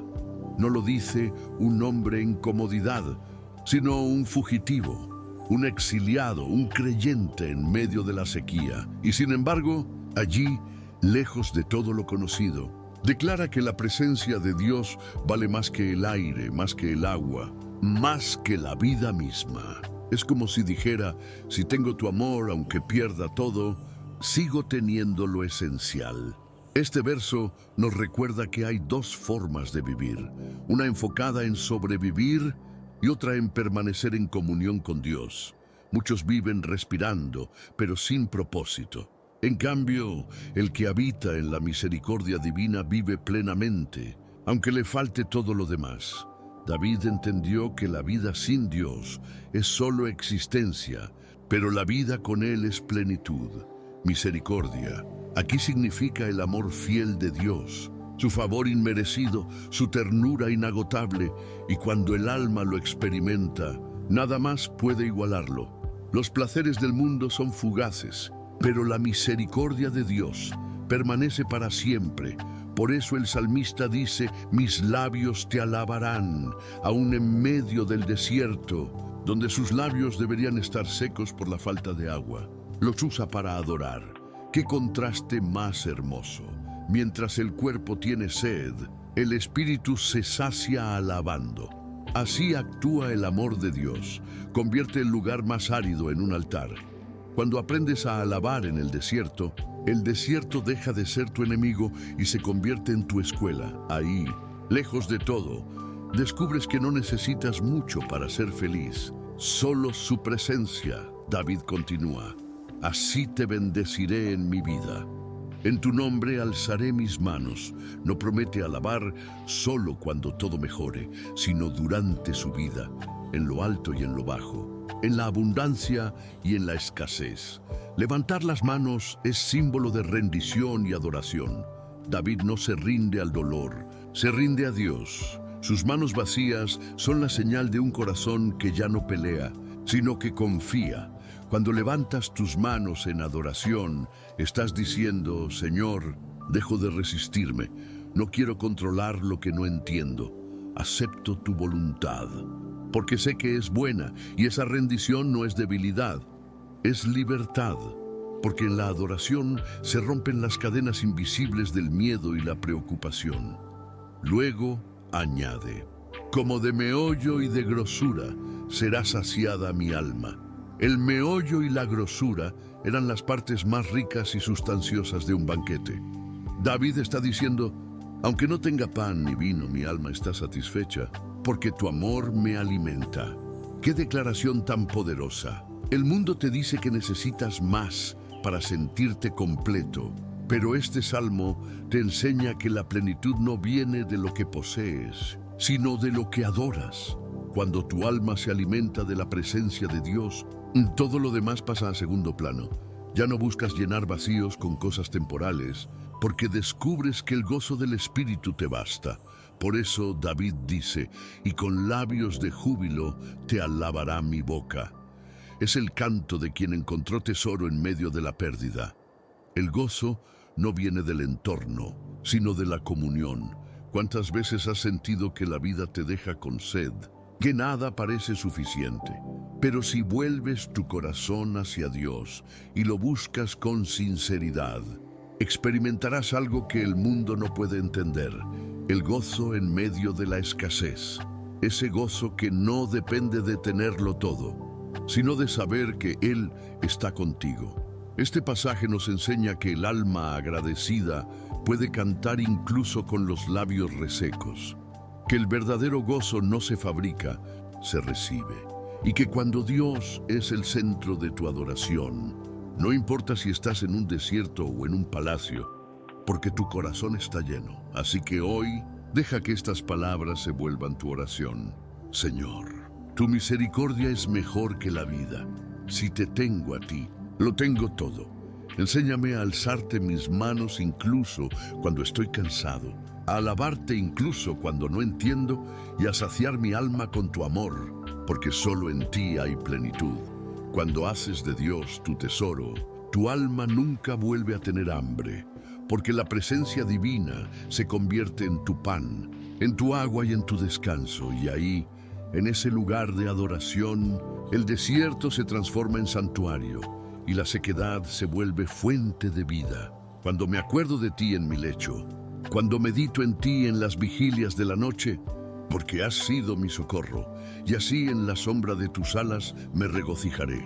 No lo dice un hombre en comodidad, sino un fugitivo, un exiliado, un creyente en medio de la sequía. Y sin embargo, allí, lejos de todo lo conocido, declara que la presencia de Dios vale más que el aire, más que el agua, más que la vida misma. Es como si dijera, si tengo tu amor, aunque pierda todo, sigo teniendo lo esencial. Este verso nos recuerda que hay dos formas de vivir, una enfocada en sobrevivir y otra en permanecer en comunión con Dios. Muchos viven respirando, pero sin propósito. En cambio, el que habita en la misericordia divina vive plenamente, aunque le falte todo lo demás. David entendió que la vida sin Dios es solo existencia, pero la vida con Él es plenitud, misericordia. Aquí significa el amor fiel de Dios, su favor inmerecido, su ternura inagotable, y cuando el alma lo experimenta, nada más puede igualarlo. Los placeres del mundo son fugaces, pero la misericordia de Dios permanece para siempre. Por eso el salmista dice, mis labios te alabarán, aun en medio del desierto, donde sus labios deberían estar secos por la falta de agua. Los usa para adorar. ¡Qué contraste más hermoso! Mientras el cuerpo tiene sed, el espíritu se sacia alabando. Así actúa el amor de Dios. Convierte el lugar más árido en un altar. Cuando aprendes a alabar en el desierto deja de ser tu enemigo y se convierte en tu escuela. Ahí, lejos de todo, descubres que no necesitas mucho para ser feliz. Solo su presencia. David continúa. Así te bendeciré en mi vida. En tu nombre alzaré mis manos. No promete alabar solo cuando todo mejore, sino durante su vida, en lo alto y en lo bajo, en la abundancia y en la escasez. Levantar las manos es símbolo de rendición y adoración. David no se rinde al dolor, se rinde a Dios. Sus manos vacías son la señal de un corazón que ya no pelea, sino que confía. Cuando levantas tus manos en adoración, estás diciendo: Señor, dejo de resistirme. No quiero controlar lo que no entiendo. Acepto tu voluntad, porque sé que es buena, y esa rendición no es debilidad, es libertad. Porque en la adoración se rompen las cadenas invisibles del miedo y la preocupación. Luego añade: como de meollo y de grosura será saciada mi alma. El meollo y la grosura eran las partes más ricas y sustanciosas de un banquete. David está diciendo: aunque no tenga pan ni vino, mi alma está satisfecha, porque tu amor me alimenta. ¡Qué declaración tan poderosa! El mundo te dice que necesitas más para sentirte completo, pero este salmo te enseña que la plenitud no viene de lo que posees, sino de lo que adoras. Cuando tu alma se alimenta de la presencia de Dios, todo lo demás pasa a segundo plano. Ya no buscas llenar vacíos con cosas temporales, porque descubres que el gozo del Espíritu te basta. Por eso David dice: y con labios de júbilo te alabará mi boca. Es el canto de quien encontró tesoro en medio de la pérdida. El gozo no viene del entorno, sino de la comunión. ¿Cuántas veces has sentido que la vida te deja con sed, que nada parece suficiente? Pero si vuelves tu corazón hacia Dios y lo buscas con sinceridad, experimentarás algo que el mundo no puede entender: el gozo en medio de la escasez. Ese gozo que no depende de tenerlo todo, sino de saber que Él está contigo. Este pasaje nos enseña que el alma agradecida puede cantar incluso con los labios resecos, que el verdadero gozo no se fabrica, se recibe, y que cuando Dios es el centro de tu adoración, no importa si estás en un desierto o en un palacio, porque tu corazón está lleno. Así que hoy, deja que estas palabras se vuelvan tu oración. Señor, tu misericordia es mejor que la vida. Si te tengo a ti, lo tengo todo. Enséñame a alzarte mis manos incluso cuando estoy cansado, a alabarte incluso cuando no entiendo y a saciar mi alma con tu amor, porque solo en ti hay plenitud. Cuando haces de Dios tu tesoro, tu alma nunca vuelve a tener hambre, porque la presencia divina se convierte en tu pan, en tu agua y en tu descanso, y ahí, en ese lugar de adoración, el desierto se transforma en santuario y la sequedad se vuelve fuente de vida. Cuando me acuerdo de ti en mi lecho, cuando medito en ti en las vigilias de la noche, porque has sido mi socorro, y así en la sombra de tus alas me regocijaré.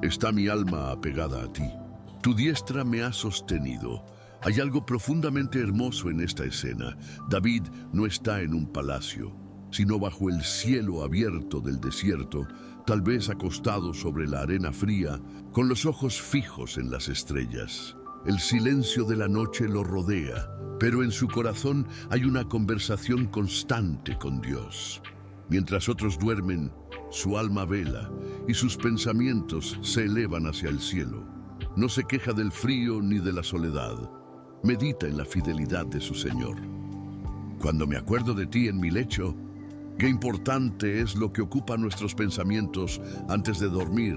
Está mi alma apegada a ti. Tu diestra me ha sostenido. Hay algo profundamente hermoso en esta escena. David no está en un palacio, sino bajo el cielo abierto del desierto, tal vez acostado sobre la arena fría, con los ojos fijos en las estrellas. El silencio de la noche lo rodea, pero en su corazón hay una conversación constante con Dios. Mientras otros duermen, su alma vela y sus pensamientos se elevan hacia el cielo. No se queja del frío ni de la soledad. Medita en la fidelidad de su Señor. Cuando me acuerdo de ti en mi lecho, qué importante es lo que ocupa nuestros pensamientos antes de dormir.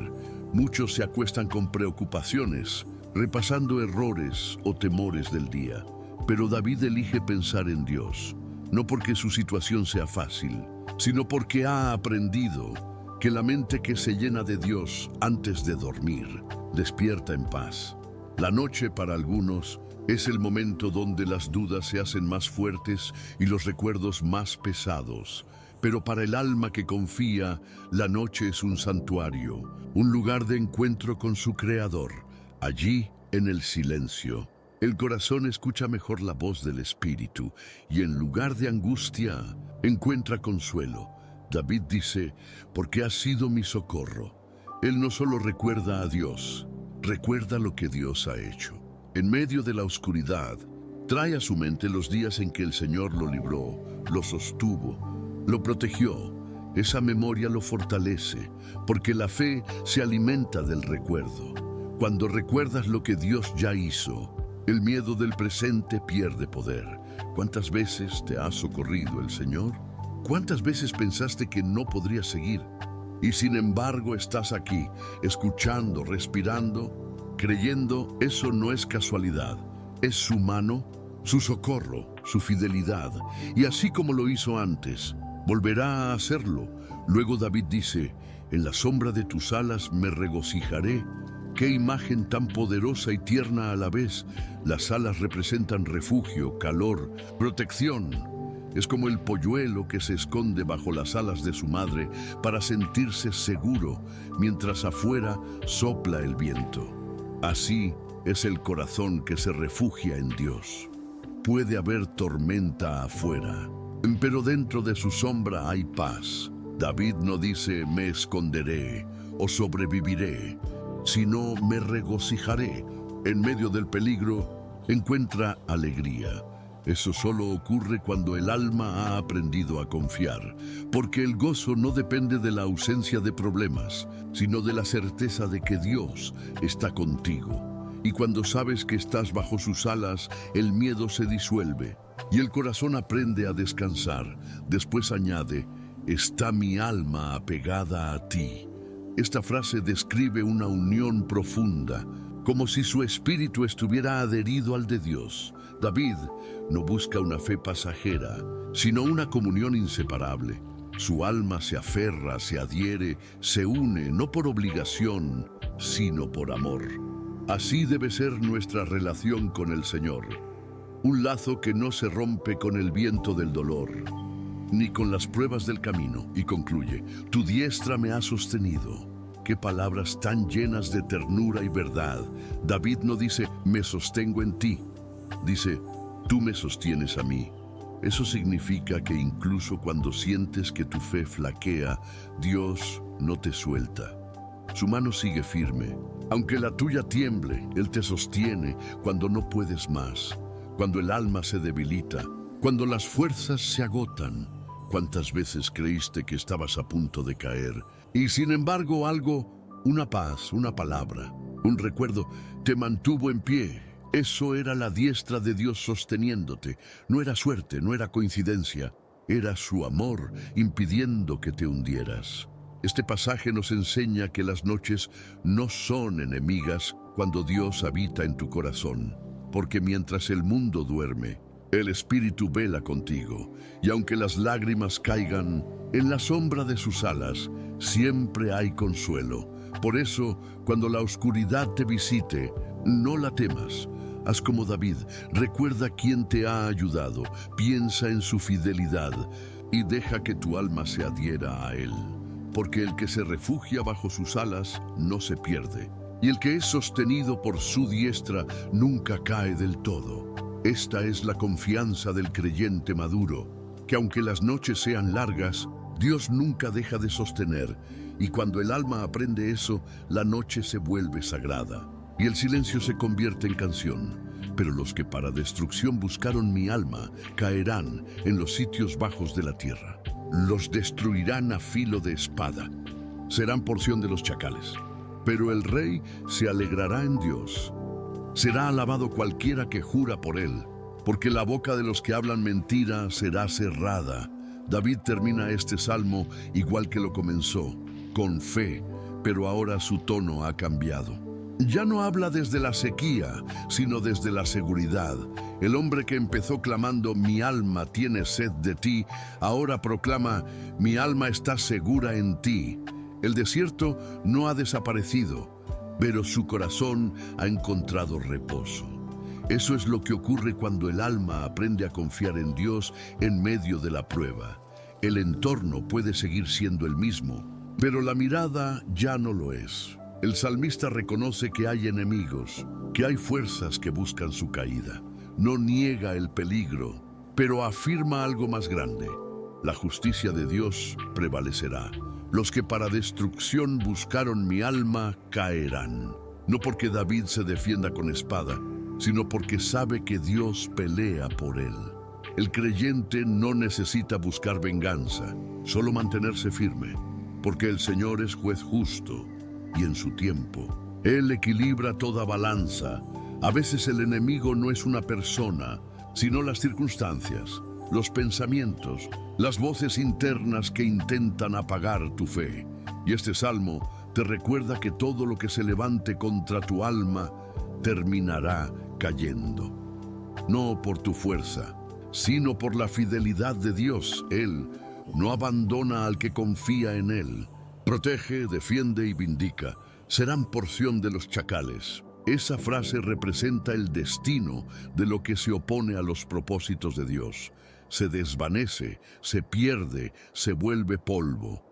Muchos se acuestan con preocupaciones, repasando errores o temores del día. Pero David elige pensar en Dios, no porque su situación sea fácil, sino porque ha aprendido que la mente que se llena de Dios antes de dormir despierta en paz. La noche para algunos es el momento donde las dudas se hacen más fuertes y los recuerdos más pesados. Pero para el alma que confía, la noche es un santuario, un lugar de encuentro con su Creador. Allí, en el silencio, el corazón escucha mejor la voz del Espíritu y en lugar de angustia, encuentra consuelo. David dice, porque has sido mi socorro. Él no solo recuerda a Dios, recuerda lo que Dios ha hecho. En medio de la oscuridad, trae a su mente los días en que el Señor lo libró, lo sostuvo, lo protegió. Esa memoria lo fortalece, porque la fe se alimenta del recuerdo. Cuando recuerdas lo que Dios ya hizo, el miedo del presente pierde poder. ¿Cuántas veces te ha socorrido el Señor? ¿Cuántas veces pensaste que no podrías seguir? Y sin embargo estás aquí, escuchando, respirando, creyendo. Eso no es casualidad. Es su mano, su socorro, su fidelidad. Y así como lo hizo antes, volverá a hacerlo. Luego David dice, en la sombra de tus alas me regocijaré. Qué imagen tan poderosa y tierna a la vez. Las alas representan refugio, calor, protección. Es como el polluelo que se esconde bajo las alas de su madre para sentirse seguro, mientras afuera sopla el viento. Así es el corazón que se refugia en Dios. Puede haber tormenta afuera, pero dentro de su sombra hay paz. David no dice me esconderé o sobreviviré, sino me regocijaré. En medio del peligro encuentra alegría. Eso solo ocurre cuando el alma ha aprendido a confiar, porque el gozo no depende de la ausencia de problemas, sino de la certeza de que Dios está contigo. Y cuando sabes que estás bajo sus alas, el miedo se disuelve y el corazón aprende a descansar. Después añade, está mi alma apegada a ti. Esta frase describe una unión profunda, como si su espíritu estuviera adherido al de Dios. David no busca una fe pasajera, sino una comunión inseparable. Su alma se aferra, se adhiere, se une, no por obligación, sino por amor. Así debe ser nuestra relación con el Señor. Un lazo que no se rompe con el viento del dolor, ni con las pruebas del camino. Y concluye, tu diestra me ha sostenido. Qué palabras tan llenas de ternura y verdad. David no dice, me sostengo en ti. Dice, tú me sostienes a mí. Eso significa que incluso cuando sientes que tu fe flaquea, Dios no te suelta. Su mano sigue firme. Aunque la tuya tiemble, Él te sostiene cuando no puedes más, cuando el alma se debilita, cuando las fuerzas se agotan. ¿Cuántas veces creíste que estabas a punto de caer? Y sin embargo algo, una paz, una palabra, un recuerdo, te mantuvo en pie. Eso era la diestra de Dios sosteniéndote. No era suerte, no era coincidencia. Era su amor impidiendo que te hundieras. Este pasaje nos enseña que las noches no son enemigas cuando Dios habita en tu corazón, porque mientras el mundo duerme, el Espíritu vela contigo, y aunque las lágrimas caigan, en la sombra de sus alas siempre hay consuelo. Por eso, cuando la oscuridad te visite, no la temas. Haz como David, recuerda quién te ha ayudado, piensa en su fidelidad y deja que tu alma se adhiera a Él. Porque el que se refugia bajo sus alas no se pierde, y el que es sostenido por su diestra nunca cae del todo. Esta es la confianza del creyente maduro, que aunque las noches sean largas, Dios nunca deja de sostener, y cuando el alma aprende eso, la noche se vuelve sagrada, y el silencio se convierte en canción. Pero los que para destrucción buscaron mi alma, caerán en los sitios bajos de la tierra. Los destruirán a filo de espada. Serán porción de los chacales. Pero el rey se alegrará en Dios. Será alabado cualquiera que jura por él, porque la boca de los que hablan mentira será cerrada. David termina este salmo igual que lo comenzó, con fe, pero ahora su tono ha cambiado. Ya no habla desde la sequía, sino desde la seguridad. El hombre que empezó clamando, mi alma tiene sed de ti, ahora proclama, mi alma está segura en ti. El desierto no ha desaparecido, pero su corazón ha encontrado reposo. Eso es lo que ocurre cuando el alma aprende a confiar en Dios en medio de la prueba. El entorno puede seguir siendo el mismo, pero la mirada ya no lo es. El salmista reconoce que hay enemigos, que hay fuerzas que buscan su caída. No niega el peligro, pero afirma algo más grande. La justicia de Dios prevalecerá. Los que para destrucción buscaron mi alma caerán. No porque David se defienda con espada, sino porque sabe que Dios pelea por él. El creyente no necesita buscar venganza, solo mantenerse firme, porque el Señor es juez justo y en su tiempo. Él equilibra toda balanza. A veces el enemigo no es una persona, sino las circunstancias, los pensamientos, las voces internas que intentan apagar tu fe. Y este salmo te recuerda que todo lo que se levante contra tu alma terminará cayendo. No por tu fuerza, sino por la fidelidad de Dios. Él no abandona al que confía en Él. Protege, defiende y vindica. Serán porción de los chacales. Esa frase representa el destino de lo que se opone a los propósitos de Dios. Se desvanece, se pierde, se vuelve polvo.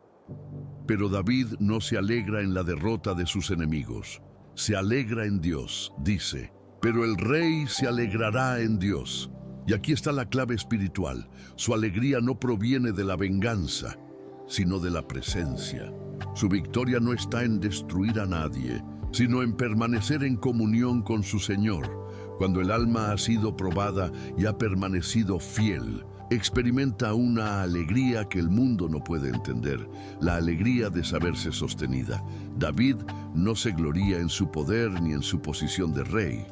Pero David no se alegra en la derrota de sus enemigos. Se alegra en Dios, dice. Pero el rey se alegrará en Dios. Y aquí está la clave espiritual. Su alegría no proviene de la venganza, sino de la presencia. Su victoria no está en destruir a nadie, sino en permanecer en comunión con su Señor. Cuando el alma ha sido probada y ha permanecido fiel, experimenta una alegría que el mundo no puede entender, la alegría de saberse sostenida. David no se gloría en su poder ni en su posición de rey.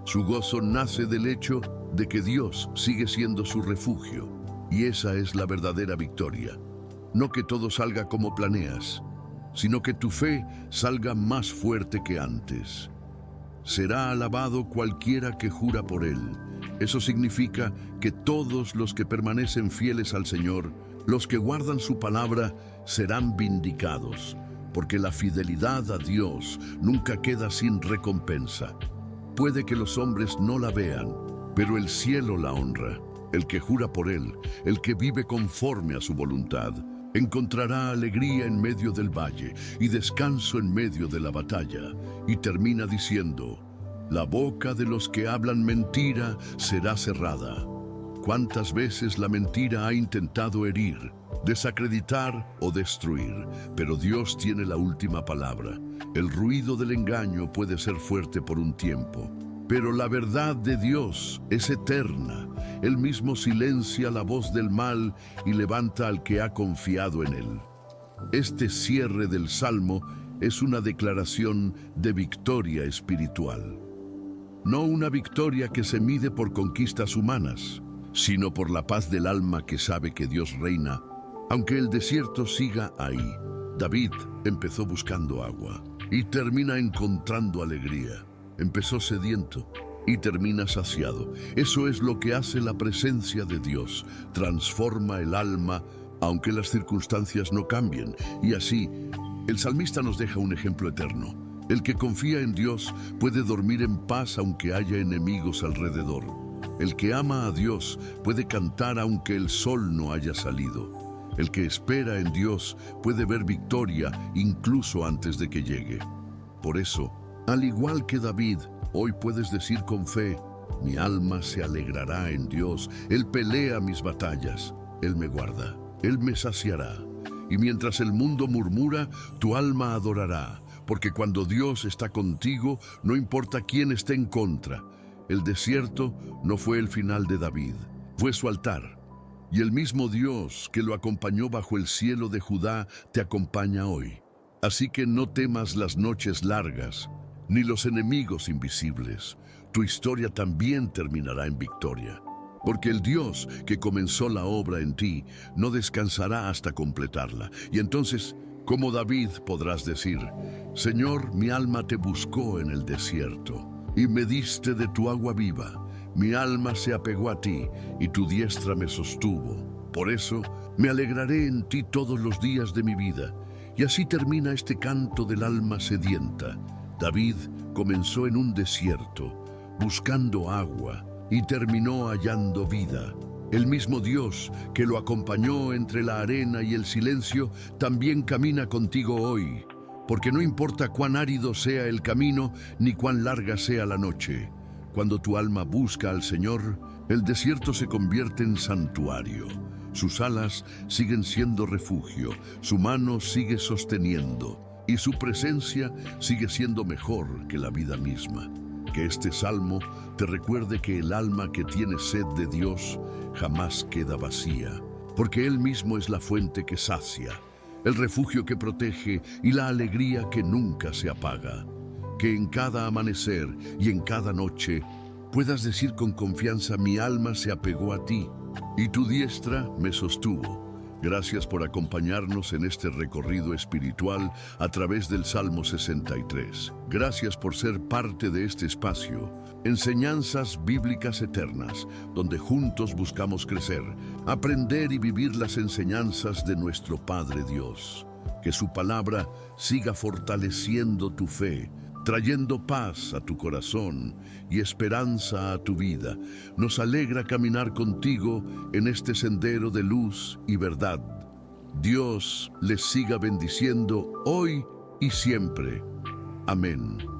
Su gozo nace del hecho de que Dios sigue siendo su refugio, y esa es la verdadera victoria. No que todo salga como planeas, sino que tu fe salga más fuerte que antes. Será alabado cualquiera que jura por él. Eso significa que todos los que permanecen fieles al Señor, los que guardan su palabra, serán vindicados, porque la fidelidad a Dios nunca queda sin recompensa. Puede que los hombres no la vean, pero el cielo la honra. El que jura por él, el que vive conforme a su voluntad, encontrará alegría en medio del valle y descanso en medio de la batalla. Y termina diciendo, la boca de los que hablan mentira será cerrada. ¿Cuántas veces la mentira ha intentado herir, desacreditar o destruir? Pero Dios tiene la última palabra. El ruido del engaño puede ser fuerte por un tiempo, pero la verdad de Dios es eterna. Él mismo silencia la voz del mal y levanta al que ha confiado en él. Este cierre del Salmo es una declaración de victoria espiritual. No una victoria que se mide por conquistas humanas, sino por la paz del alma que sabe que Dios reina, aunque el desierto siga ahí. David empezó buscando agua y termina encontrando alegría. Empezó sediento y termina saciado. Eso es lo que hace la presencia de Dios. Transforma el alma, aunque las circunstancias no cambien. Y así, el salmista nos deja un ejemplo eterno. El que confía en Dios puede dormir en paz aunque haya enemigos alrededor. El que ama a Dios puede cantar aunque el sol no haya salido. El que espera en Dios puede ver victoria incluso antes de que llegue. Por eso, al igual que David, hoy puedes decir con fe, mi alma se alegrará en Dios. Él pelea mis batallas, Él me guarda, Él me saciará. Y mientras el mundo murmura, tu alma adorará, porque cuando Dios está contigo, no importa quién esté en contra. El desierto no fue el final de David, fue su altar. Y el mismo Dios que lo acompañó bajo el cielo de Judá te acompaña hoy. Así que no temas las noches largas, ni los enemigos invisibles. Tu historia también terminará en victoria. Porque el Dios que comenzó la obra en ti no descansará hasta completarla. Y entonces, como David, podrás decir, Señor, mi alma te buscó en el desierto y me diste de tu agua viva. Mi alma se apegó a ti y tu diestra me sostuvo. Por eso me alegraré en ti todos los días de mi vida. Y así termina este canto del alma sedienta. David comenzó en un desierto, buscando agua, y terminó hallando vida. El mismo Dios que lo acompañó entre la arena y el silencio, también camina contigo hoy, porque no importa cuán árido sea el camino, ni cuán larga sea la noche. Cuando tu alma busca al Señor, el desierto se convierte en santuario. Sus alas siguen siendo refugio, su mano sigue sosteniendo, y su presencia sigue siendo mejor que la vida misma. Que este salmo te recuerde que el alma que tiene sed de Dios jamás queda vacía, porque Él mismo es la fuente que sacia, el refugio que protege y la alegría que nunca se apaga. Que en cada amanecer y en cada noche puedas decir con confianza: mi alma se apegó a ti y tu diestra me sostuvo. Gracias por acompañarnos en este recorrido espiritual a través del Salmo 63. Gracias por ser parte de este espacio, Enseñanzas Bíblicas Eternas, donde juntos buscamos crecer, aprender y vivir las enseñanzas de nuestro Padre Dios. Que su palabra siga fortaleciendo tu fe, trayendo paz a tu corazón y esperanza a tu vida. Nos alegra caminar contigo en este sendero de luz y verdad. Dios les siga bendiciendo hoy y siempre. Amén.